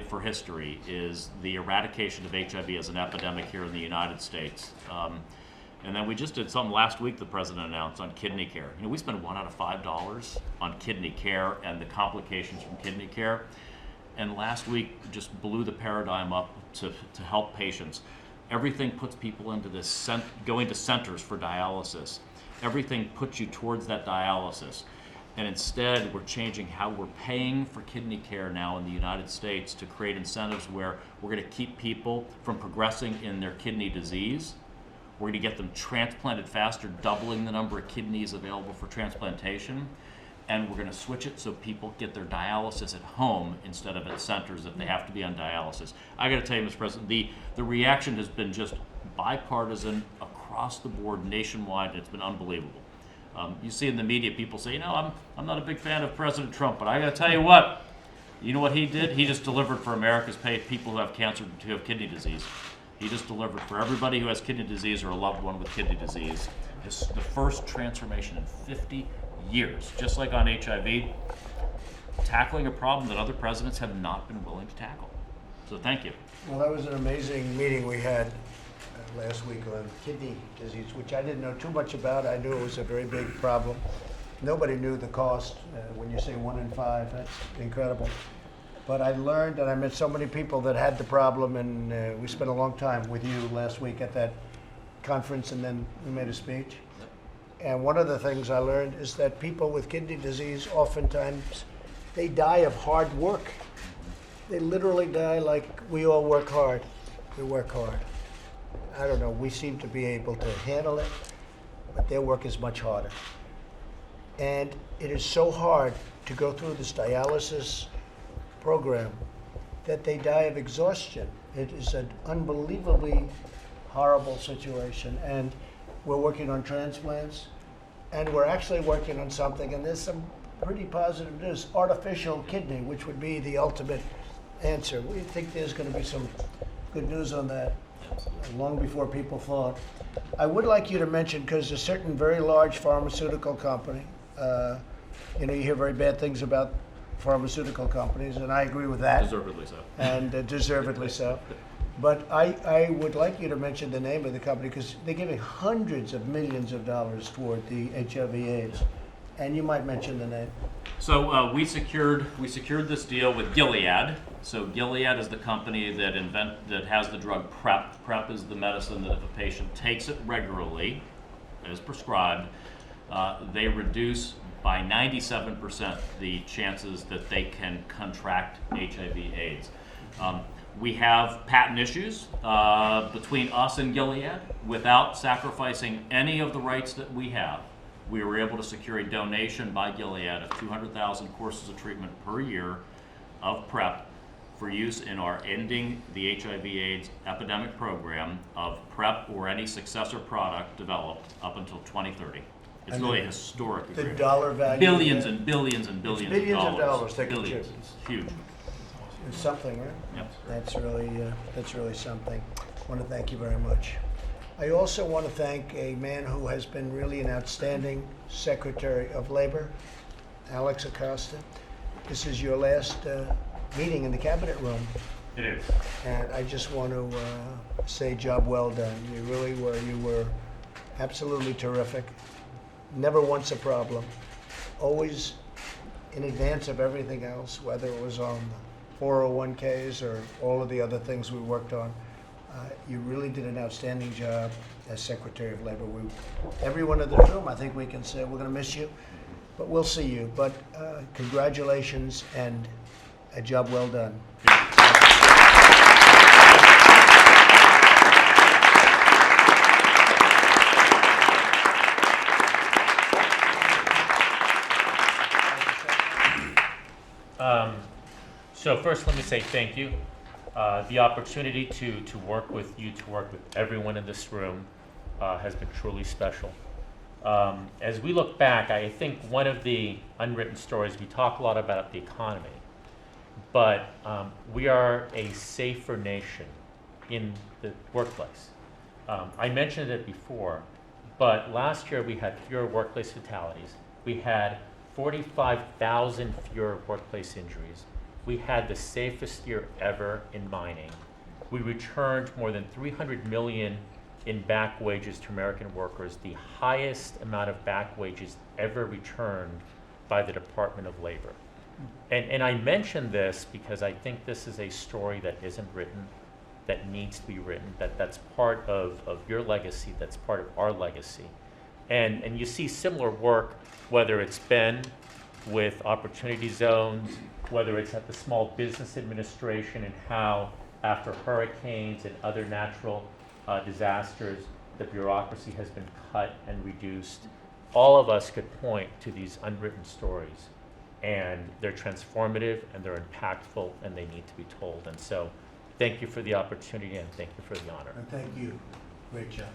Speaker 8: for history is the eradication of HIV as an epidemic here in the United States. And then we just did something last week the president announced on kidney care. We spend $1 out of $5 on kidney care and the complications from kidney care. And last week just blew the paradigm up to help patients. Everything puts people into this, going to centers for dialysis. Everything puts you towards that dialysis. And instead, we're changing how we're paying for kidney care now in the United States to create incentives where we're going to keep people from progressing in their kidney disease. We're going to get them transplanted faster, doubling the number of kidneys available for transplantation. And we're going to switch it so people get their dialysis at home instead of at centers if they have to be on dialysis. I got to tell you, Mr. President, the reaction has been just bipartisan across the board nationwide, and it's been unbelievable. You see in the media people say, I'm not a big fan of President Trump, but I got to tell you what he did? He just delivered for America's people who have cancer, who have kidney disease. He just delivered for everybody who has kidney disease or a loved one with kidney disease. It's the first transformation in 50 years, just like on HIV, tackling a problem that other presidents have not been willing to tackle. So thank you.
Speaker 1: Well, that was an amazing meeting we had last week on kidney disease, which I didn't know too much about. I knew it was a very big problem. Nobody knew the cost. When you say 1 in 5, that's incredible. But I learned, and I met so many people that had the problem, and we spent a long time with you last week at that conference, and then we made a speech. And one of the things I learned is that people with kidney disease, oftentimes, they die of hard work. They literally die like we all work hard. We work hard. I don't know, we seem to be able to handle it, but their work is much harder. And it is so hard to go through this dialysis program that they die of exhaustion. It is an unbelievably horrible situation. And we're working on transplants, and we're actually working on something, and there's some pretty positive news, artificial kidney, which would be the ultimate answer. We think there's going to be some good news on that long before people thought. I would like you to mention, because a certain very large pharmaceutical company, you hear very bad things about pharmaceutical companies, and I agree with that.
Speaker 8: Deservedly so.
Speaker 1: And deservedly so. But I would like you to mention the name of the company, because they're giving hundreds of millions of dollars toward the HIV/AIDS, and you might mention the name.
Speaker 8: So we secured this deal with Gilead. So Gilead is the company that has the drug PrEP. PrEP is the medicine that if a patient takes it regularly, as prescribed, they reduce by 97% the chances that they can contract HIV/AIDS. We have patent issues between us and Gilead. Without sacrificing any of the rights that we have, we were able to secure a donation by Gilead of 200,000 courses of treatment per year of PrEP for use in our Ending the HIV/AIDS Epidemic program of PrEP or any successor product developed up until 2030. It's
Speaker 1: And
Speaker 8: really a
Speaker 1: the-
Speaker 8: historic
Speaker 1: The
Speaker 8: agreement.
Speaker 1: dollar value.
Speaker 8: Billions and billions and billions of
Speaker 1: billions of
Speaker 8: dollars.
Speaker 1: dollars taken
Speaker 8: Billions.
Speaker 1: chips.
Speaker 8: Huge.
Speaker 1: It's something, right?
Speaker 8: Yep.
Speaker 1: That's really something. I want to thank you very much. I also want to thank a man who has been really an outstanding Secretary of Labor, Alex Acosta. This is your last meeting in the Cabinet room,
Speaker 8: It is.
Speaker 1: and I just want to say job well done. You really were. You were absolutely terrific. Never once a problem. Always in advance of everything else, whether it was on the 401ks or all of the other things we worked on. You really did an outstanding job as Secretary of Labor. Everyone in this room, I think we can say we're going to miss you, but we'll see you. But congratulations and a job well done.
Speaker 9: So first, let me say thank you. The opportunity to work with you, to work with everyone in this room, has been truly special. As we look back, I think one of the unwritten stories, we talk a lot about the economy, but we are a safer nation in the workplace. I mentioned it before, but last year we had fewer workplace fatalities. We had 45,000 fewer workplace injuries. We had the safest year ever in mining. We returned more than 300 million in back wages to American workers, the highest amount of back wages ever returned by the Department of Labor. And I mention this because I think this is a story that isn't written, that needs to be written, that's part of your legacy, that's part of our legacy. And you see similar work, whether it's been with opportunity zones, whether it's at the Small Business Administration and how after hurricanes and other natural disasters, the bureaucracy has been cut and reduced. All of us could point to these unwritten stories, and they're transformative and they're impactful and they need to be told. And so thank you for the opportunity and thank you for the honor.
Speaker 1: And thank you. Great job.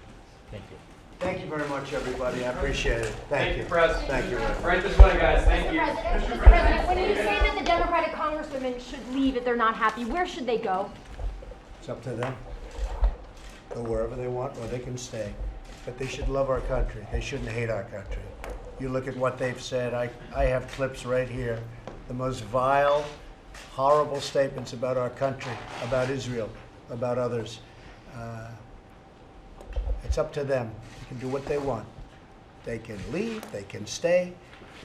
Speaker 9: Thank you.
Speaker 1: Thank you very much, everybody. I appreciate it. Thank you.
Speaker 6: Press.
Speaker 1: Thank you.
Speaker 6: Right this way, guys. Thank you.
Speaker 10: Mr. President, when you say that the Democratic congresswomen should leave if they're not happy, where should they go?
Speaker 1: It's up to them. Go wherever they want, or they can stay. But they should love our country. They shouldn't hate our country. You look at what they've said. I have clips right here. The most vile, horrible statements about our country, about Israel, about others. It's up to them. They can do what they want. They can leave, they can stay,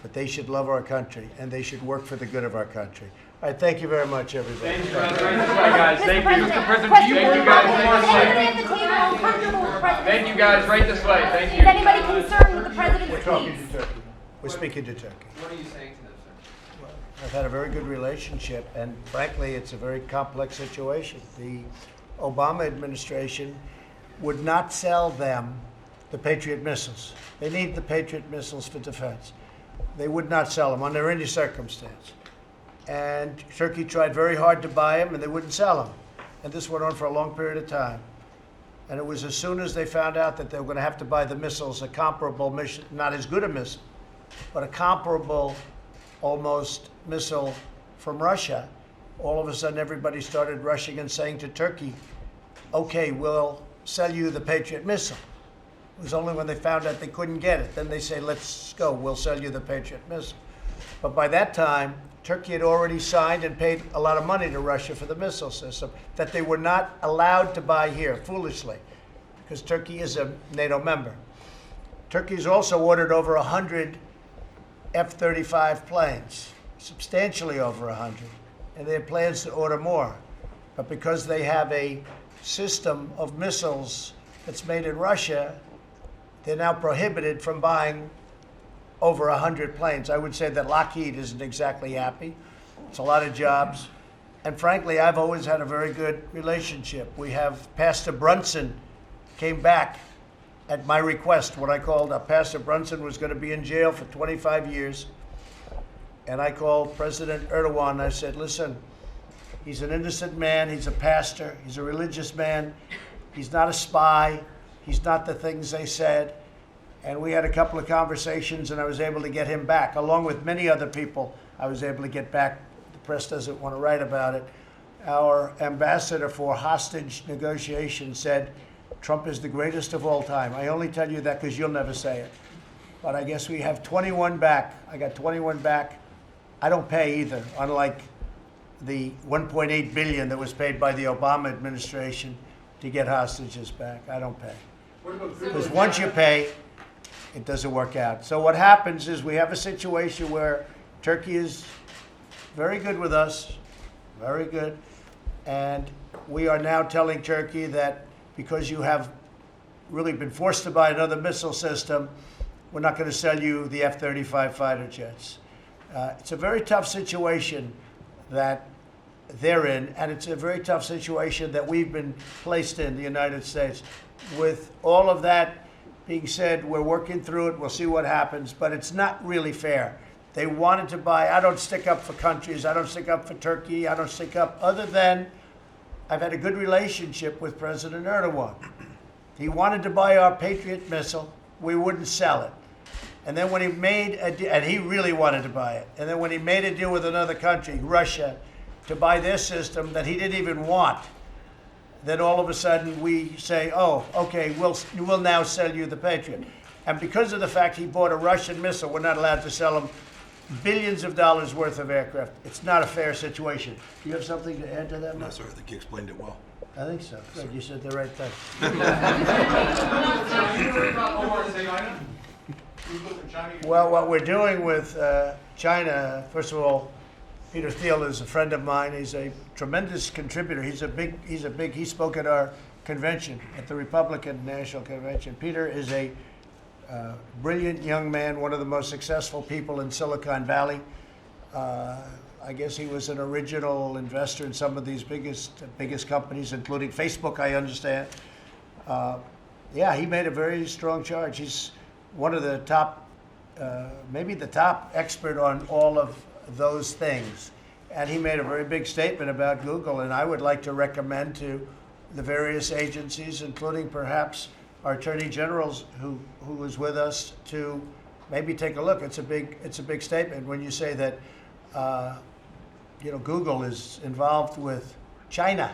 Speaker 1: but they should love our country, and they should work for the good of our country. All right, thank you very much, everybody.
Speaker 6: Thank you, guys. Right this way, guys. Thank you.
Speaker 10: Mr.
Speaker 6: President,
Speaker 10: Question,
Speaker 6: thank you, guys.
Speaker 10: is anybody at the table uncomfortable with the president?
Speaker 6: Thank you, guys. Right this way. Thank
Speaker 10: Is
Speaker 6: you.
Speaker 10: anybody concerned with the president's
Speaker 4: We're talking
Speaker 10: speech?
Speaker 4: to Turkey.
Speaker 1: We're speaking to Turkey.
Speaker 6: What are you saying to them, sir?
Speaker 1: I've had a very good relationship, and frankly, it's a very complex situation. The Obama administration would not sell them the Patriot missiles. They need the Patriot missiles for defense. They would not sell them under any circumstance. And Turkey tried very hard to buy them, and they wouldn't sell them. And this went on for a long period of time. And it was as soon as they found out that they were going to have to buy the missiles, a comparable mission, not as good a missile, but a comparable almost missile from Russia, all of a sudden everybody started rushing and saying to Turkey, okay, we'll sell you the Patriot missile. It was only when they found out they couldn't get it. Then they say, let's go, we'll sell you the Patriot missile. But by that time, Turkey had already signed and paid a lot of money to Russia for the missile system that they were not allowed to buy here, foolishly, because Turkey is a NATO member. Turkey's also ordered over 100 F-35 planes, substantially over 100, and they have plans to order more. But because they have a system of missiles that's made in Russia, they're now prohibited from buying over 100 planes. I would say that Lockheed isn't exactly happy. It's a lot of jobs. And frankly, I've always had a very good relationship. We have Pastor Brunson came back at my request when I called up. Pastor Brunson was going to be in jail for 25 years. And I called President Erdogan and I said, listen, he's an innocent man. He's a pastor. He's a religious man. He's not a spy. He's not the things they said. And we had a couple of conversations, and I was able to get him back, along with many other people. I was able to get back. The press doesn't want to write about it. Our ambassador for hostage negotiations said, Trump is the greatest of all time. I only tell you that because you'll never say it. But I guess we have 21 back. I got 21 back. I don't pay either, unlike the 1.8 billion that was paid by the Obama administration to get hostages back. I don't pay. Because once you pay, it doesn't work out. So what happens is we have a situation where Turkey is very good with us, very good, and we are now telling Turkey that because you have really been forced to buy another missile system, we're not going to sell you the F-35 fighter jets. It's a very tough situation that they're in, and it's a very tough situation that we've been placed in, the United States. With all of that being said, we're working through it. We'll see what happens, but it's not really fair. They wanted to buy. I don't stick up for countries. I don't stick up for Turkey. I don't stick up other than I've had a good relationship with President Erdogan. He wanted to buy our Patriot missile. We wouldn't sell it. And then when he made and he really wanted to buy it. And then when he made a deal with another country, Russia, to buy their system that he didn't even want, then all of a sudden we say, oh, okay, we'll now sell you the Patriot. And because of the fact he bought a Russian missile, we're not allowed to sell him billions of dollars worth of aircraft. It's not a fair situation. Do you have something to add to that,
Speaker 7: No,
Speaker 1: Mark?
Speaker 7: sir, I think you explained it well.
Speaker 1: I think so. Good, you said the right thing. Well, what we're doing with China, first of all, Peter Thiel is a friend of mine. He's a tremendous contributor. He spoke at our convention, at the Republican National Convention. Peter is a brilliant young man, one of the most successful people in Silicon Valley. I guess he was an original investor in some of these biggest companies, including Facebook, I understand. Yeah, he made a very strong charge. He's one of the top, maybe the top expert on all of those things. And he made a very big statement about Google, and I would like to recommend to the various agencies, including perhaps our Attorney Generals who is with us, to maybe take a look. It's a big statement when you say that Google is involved with China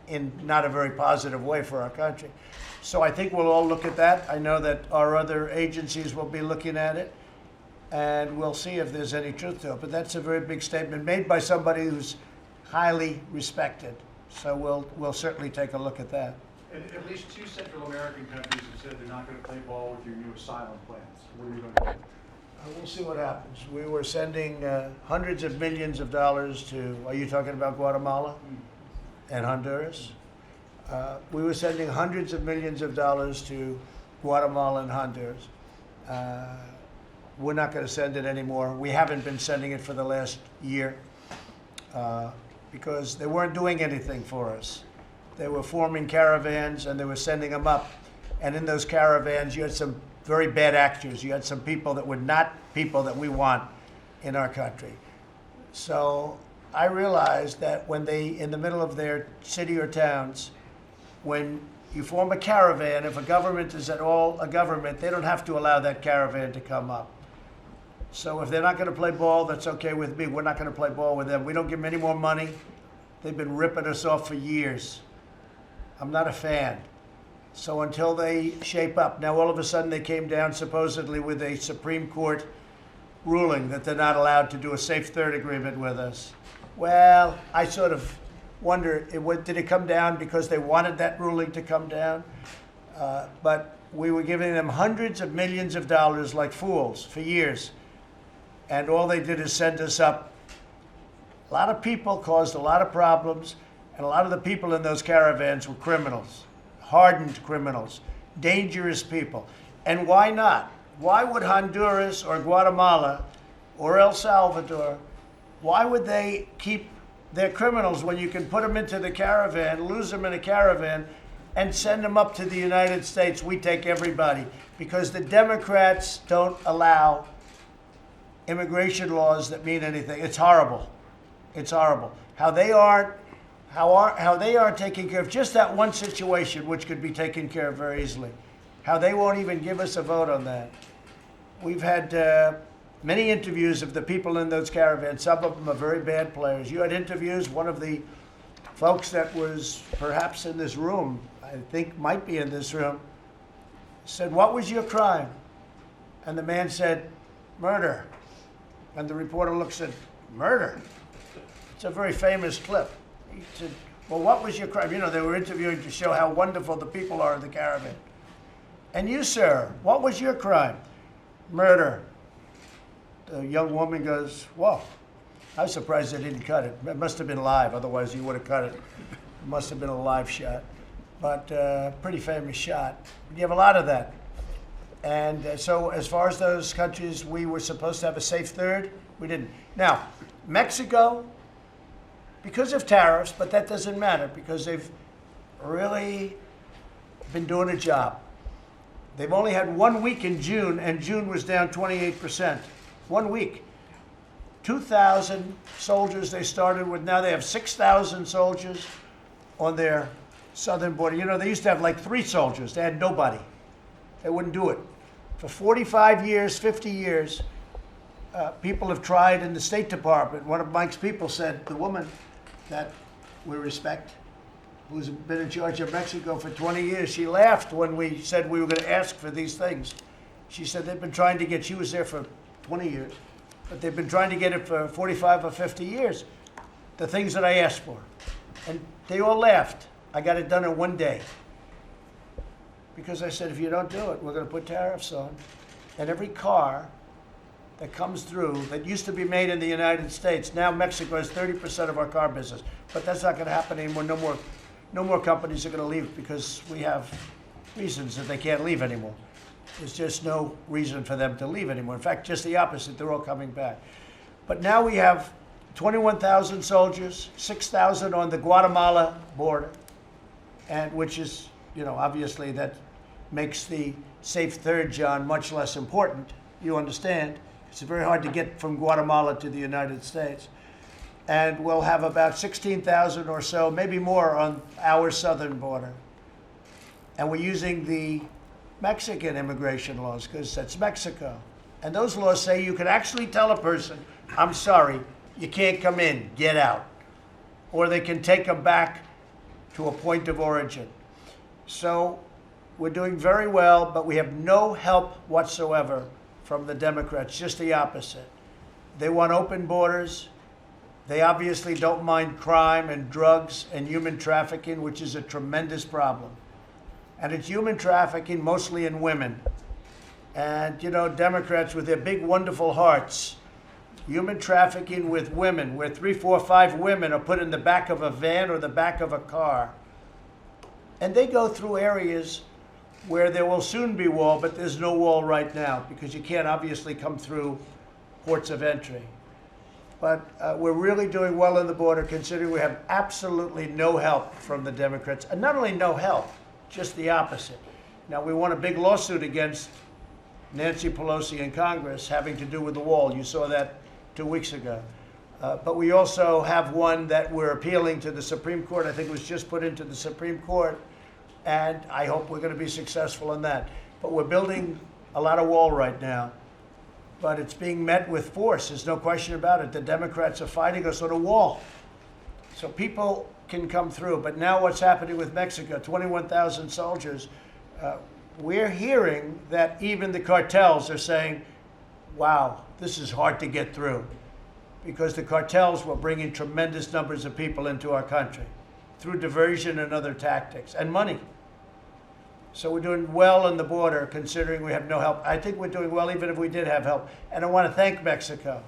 Speaker 1: in not a very positive way for our country. So I think we'll all look at that. I know that our other agencies will be looking at it, and we'll see if there's any truth to it. But that's a very big statement made by somebody who's highly respected. So we'll certainly take a look at that.
Speaker 3: And at least 2 Central American countries have said they're not going to play ball with your new asylum plans. What are you going to do?
Speaker 1: We'll see what happens. We were sending hundreds of millions of dollars to, are you talking about Guatemala and Honduras? We were sending hundreds of millions of dollars to Guatemala and Honduras. We're not going to send it anymore. We haven't been sending it for the last year because they weren't doing anything for us. They were forming caravans and they were sending them up. And in those caravans, you had some very bad actors. You had some people that were not people that we want in our country. So I realized that when they, in the middle of their city or towns, when you form a caravan, if a government is at all a government, they don't have to allow that caravan to come up. So if they're not going to play ball, that's okay with me. We're not going to play ball with them. We don't give them any more money. They've been ripping us off for years. I'm not a fan. So until they shape up. Now all of a sudden they came down supposedly with a Supreme Court ruling that they're not allowed to do a safe third agreement with us. Well, I sort of wonder, did it come down because they wanted that ruling to come down? But we were giving them hundreds of millions of dollars like fools for years. And all they did is send us up. A lot of people caused a lot of problems, and a lot of the people in those caravans were criminals, hardened criminals, dangerous people. And why not? Why would Honduras or Guatemala or El Salvador, why would they keep their criminals when you can put them into the caravan, lose them in a caravan, and send them up to the United States? We take everybody. Because the Democrats don't allow immigration laws that mean anything. It's horrible. It's horrible. How they are taking care of just that one situation, which could be taken care of very easily. how they won't even give us a vote on that. We've had many interviews of the people in those caravans. Some of them are very bad players. You had interviews. One of the folks that was perhaps in this room, I think might be in this room, said, "What was your crime?" And the man said, "Murder." And the reporter looks at, "Murder?" It's a very famous clip. He said, "Well, what was your crime?" You know, they were interviewing to show how wonderful the people are in the caravan. "And you, sir, what was your crime?" "Murder." The young woman goes, "Whoa, I was surprised they didn't cut it. It must have been live, otherwise you would have cut it. It must have been a live shot." But pretty famous shot. You have a lot of that. And so as far as those countries, we were supposed to have a safe third. We didn't. Now, Mexico, because of tariffs, but that doesn't matter because they've really been doing a job. They've only had 1 week in June, and June was down 28%. 1 week. 2,000 soldiers they started with. Now they have 6,000 soldiers on their southern border. You know, they used to have like 3 soldiers. They had nobody. They wouldn't do it. For 45 years, 50 years, people have tried in the State Department. One of Mike's people said, the woman that we respect, who's been in charge of Mexico for 20 years, she laughed when we said we were going to ask for these things. She said they've been trying to get, she was there for 20 years, but they've been trying to get it for 45 or 50 years, the things that I asked for. And they all laughed. I got it done in 1 day. Because I said, if you don't do it, we're going to put tariffs on. And every car that comes through that used to be made in the United States, now Mexico has 30% of our car business. But that's not going to happen anymore. No more companies are going to leave because we have reasons that they can't leave anymore. There's just no reason for them to leave anymore. In fact, just the opposite. They're all coming back. But now we have 21,000 soldiers, 6,000 on the Guatemala border, and which is, you know, obviously that makes the safe third, John, much less important. You understand? It's very hard to get from Guatemala to the United States. And we'll have about 16,000 or so, maybe more, on our southern border. And we're using the Mexican immigration laws because that's Mexico. And those laws say you can actually tell a person, I'm sorry, you can't come in, get out. Or they can take them back to a point of origin. So we're doing very well, but we have no help whatsoever from the Democrats, just the opposite. They want open borders. They obviously don't mind crime and drugs and human trafficking, which is a tremendous problem. And it's human trafficking mostly in women. And, you know, Democrats with their big, wonderful hearts, human trafficking with women, where 3, 4, 5 women are put in the back of a van or the back of a car. And they go through areas where there will soon be wall, but there's no wall right now because you can't obviously come through ports of entry. But we're really doing well on the border considering we have absolutely no help from the Democrats. And not only no help, just the opposite. Now, we won a big lawsuit against Nancy Pelosi in Congress having to do with the wall. You saw that 2 weeks ago. But we also have one that we're appealing to the Supreme Court. I think it was just put into the Supreme Court. And I hope we're going to be successful in that. But we're building a lot of wall right now. But it's being met with force. There's no question about it. The Democrats are fighting us on a wall. So people can come through. But now what's happening with Mexico, 21,000 soldiers, we're hearing that even the cartels are saying, wow, this is hard to get through. Because the cartels will bring in tremendous numbers of people into our country through diversion and other tactics, and money. So we're doing well on the border considering we have no help. I think we're doing well even if we did have help. And I want to thank Mexico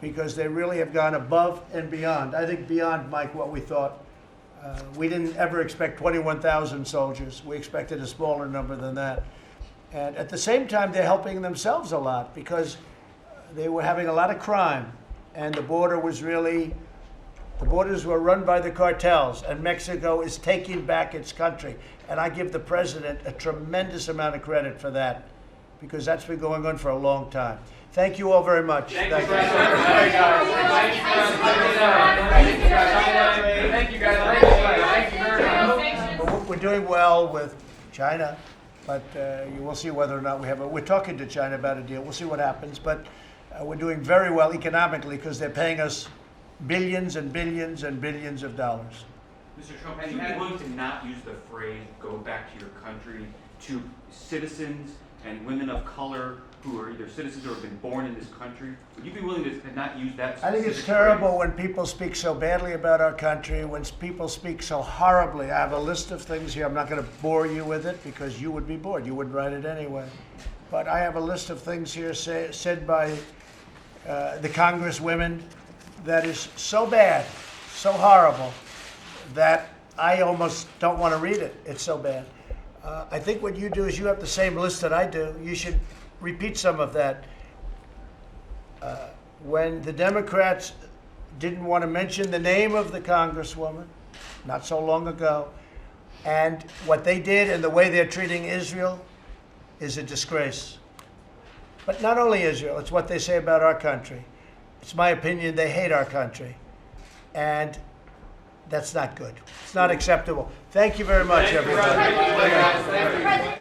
Speaker 1: because they really have gone above and beyond. I think beyond, Mike, what we thought. We didn't ever expect 21,000 soldiers. We expected a smaller number than that. And at the same time, they're helping themselves a lot because they were having a lot of crime. And the border was really, the borders were run by the cartels, and Mexico is taking back its country. And I give the president a tremendous amount of credit for that, because that's been going on for a long time. Thank you all very much.
Speaker 6: Thank you guys. Thank you guys.
Speaker 1: We're doing well with China, But you will see whether or not we have we're talking to China about a deal. We'll see what happens. But we're doing very well economically because they're paying us billions and billions and billions of dollars.
Speaker 11: Mr. Trump, would you be willing to not use the phrase "go back to your country" to citizens and women of color who are either citizens or have been born in this country? Would you be willing to not use that?
Speaker 1: I think it's
Speaker 11: specific
Speaker 1: terrible
Speaker 11: phrase?
Speaker 1: when people speak so badly about our country, when people speak so horribly. I have a list of things here. I'm not going to bore you with it because you would be bored. You wouldn't write it anyway. But I have a list of things here said by the congresswomen that is so bad, so horrible, that I almost don't want to read it. It's so bad. I think what you do is you have the same list that I do. You should repeat some of that. When the Democrats didn't want to mention the name of the congresswoman, not so long ago, and what they did and the way they're treating Israel is a disgrace. But not only Israel, it's what they say about our country. It's my opinion they hate our country. And that's not good. It's not acceptable. Thank you very much, everybody.
Speaker 10: President,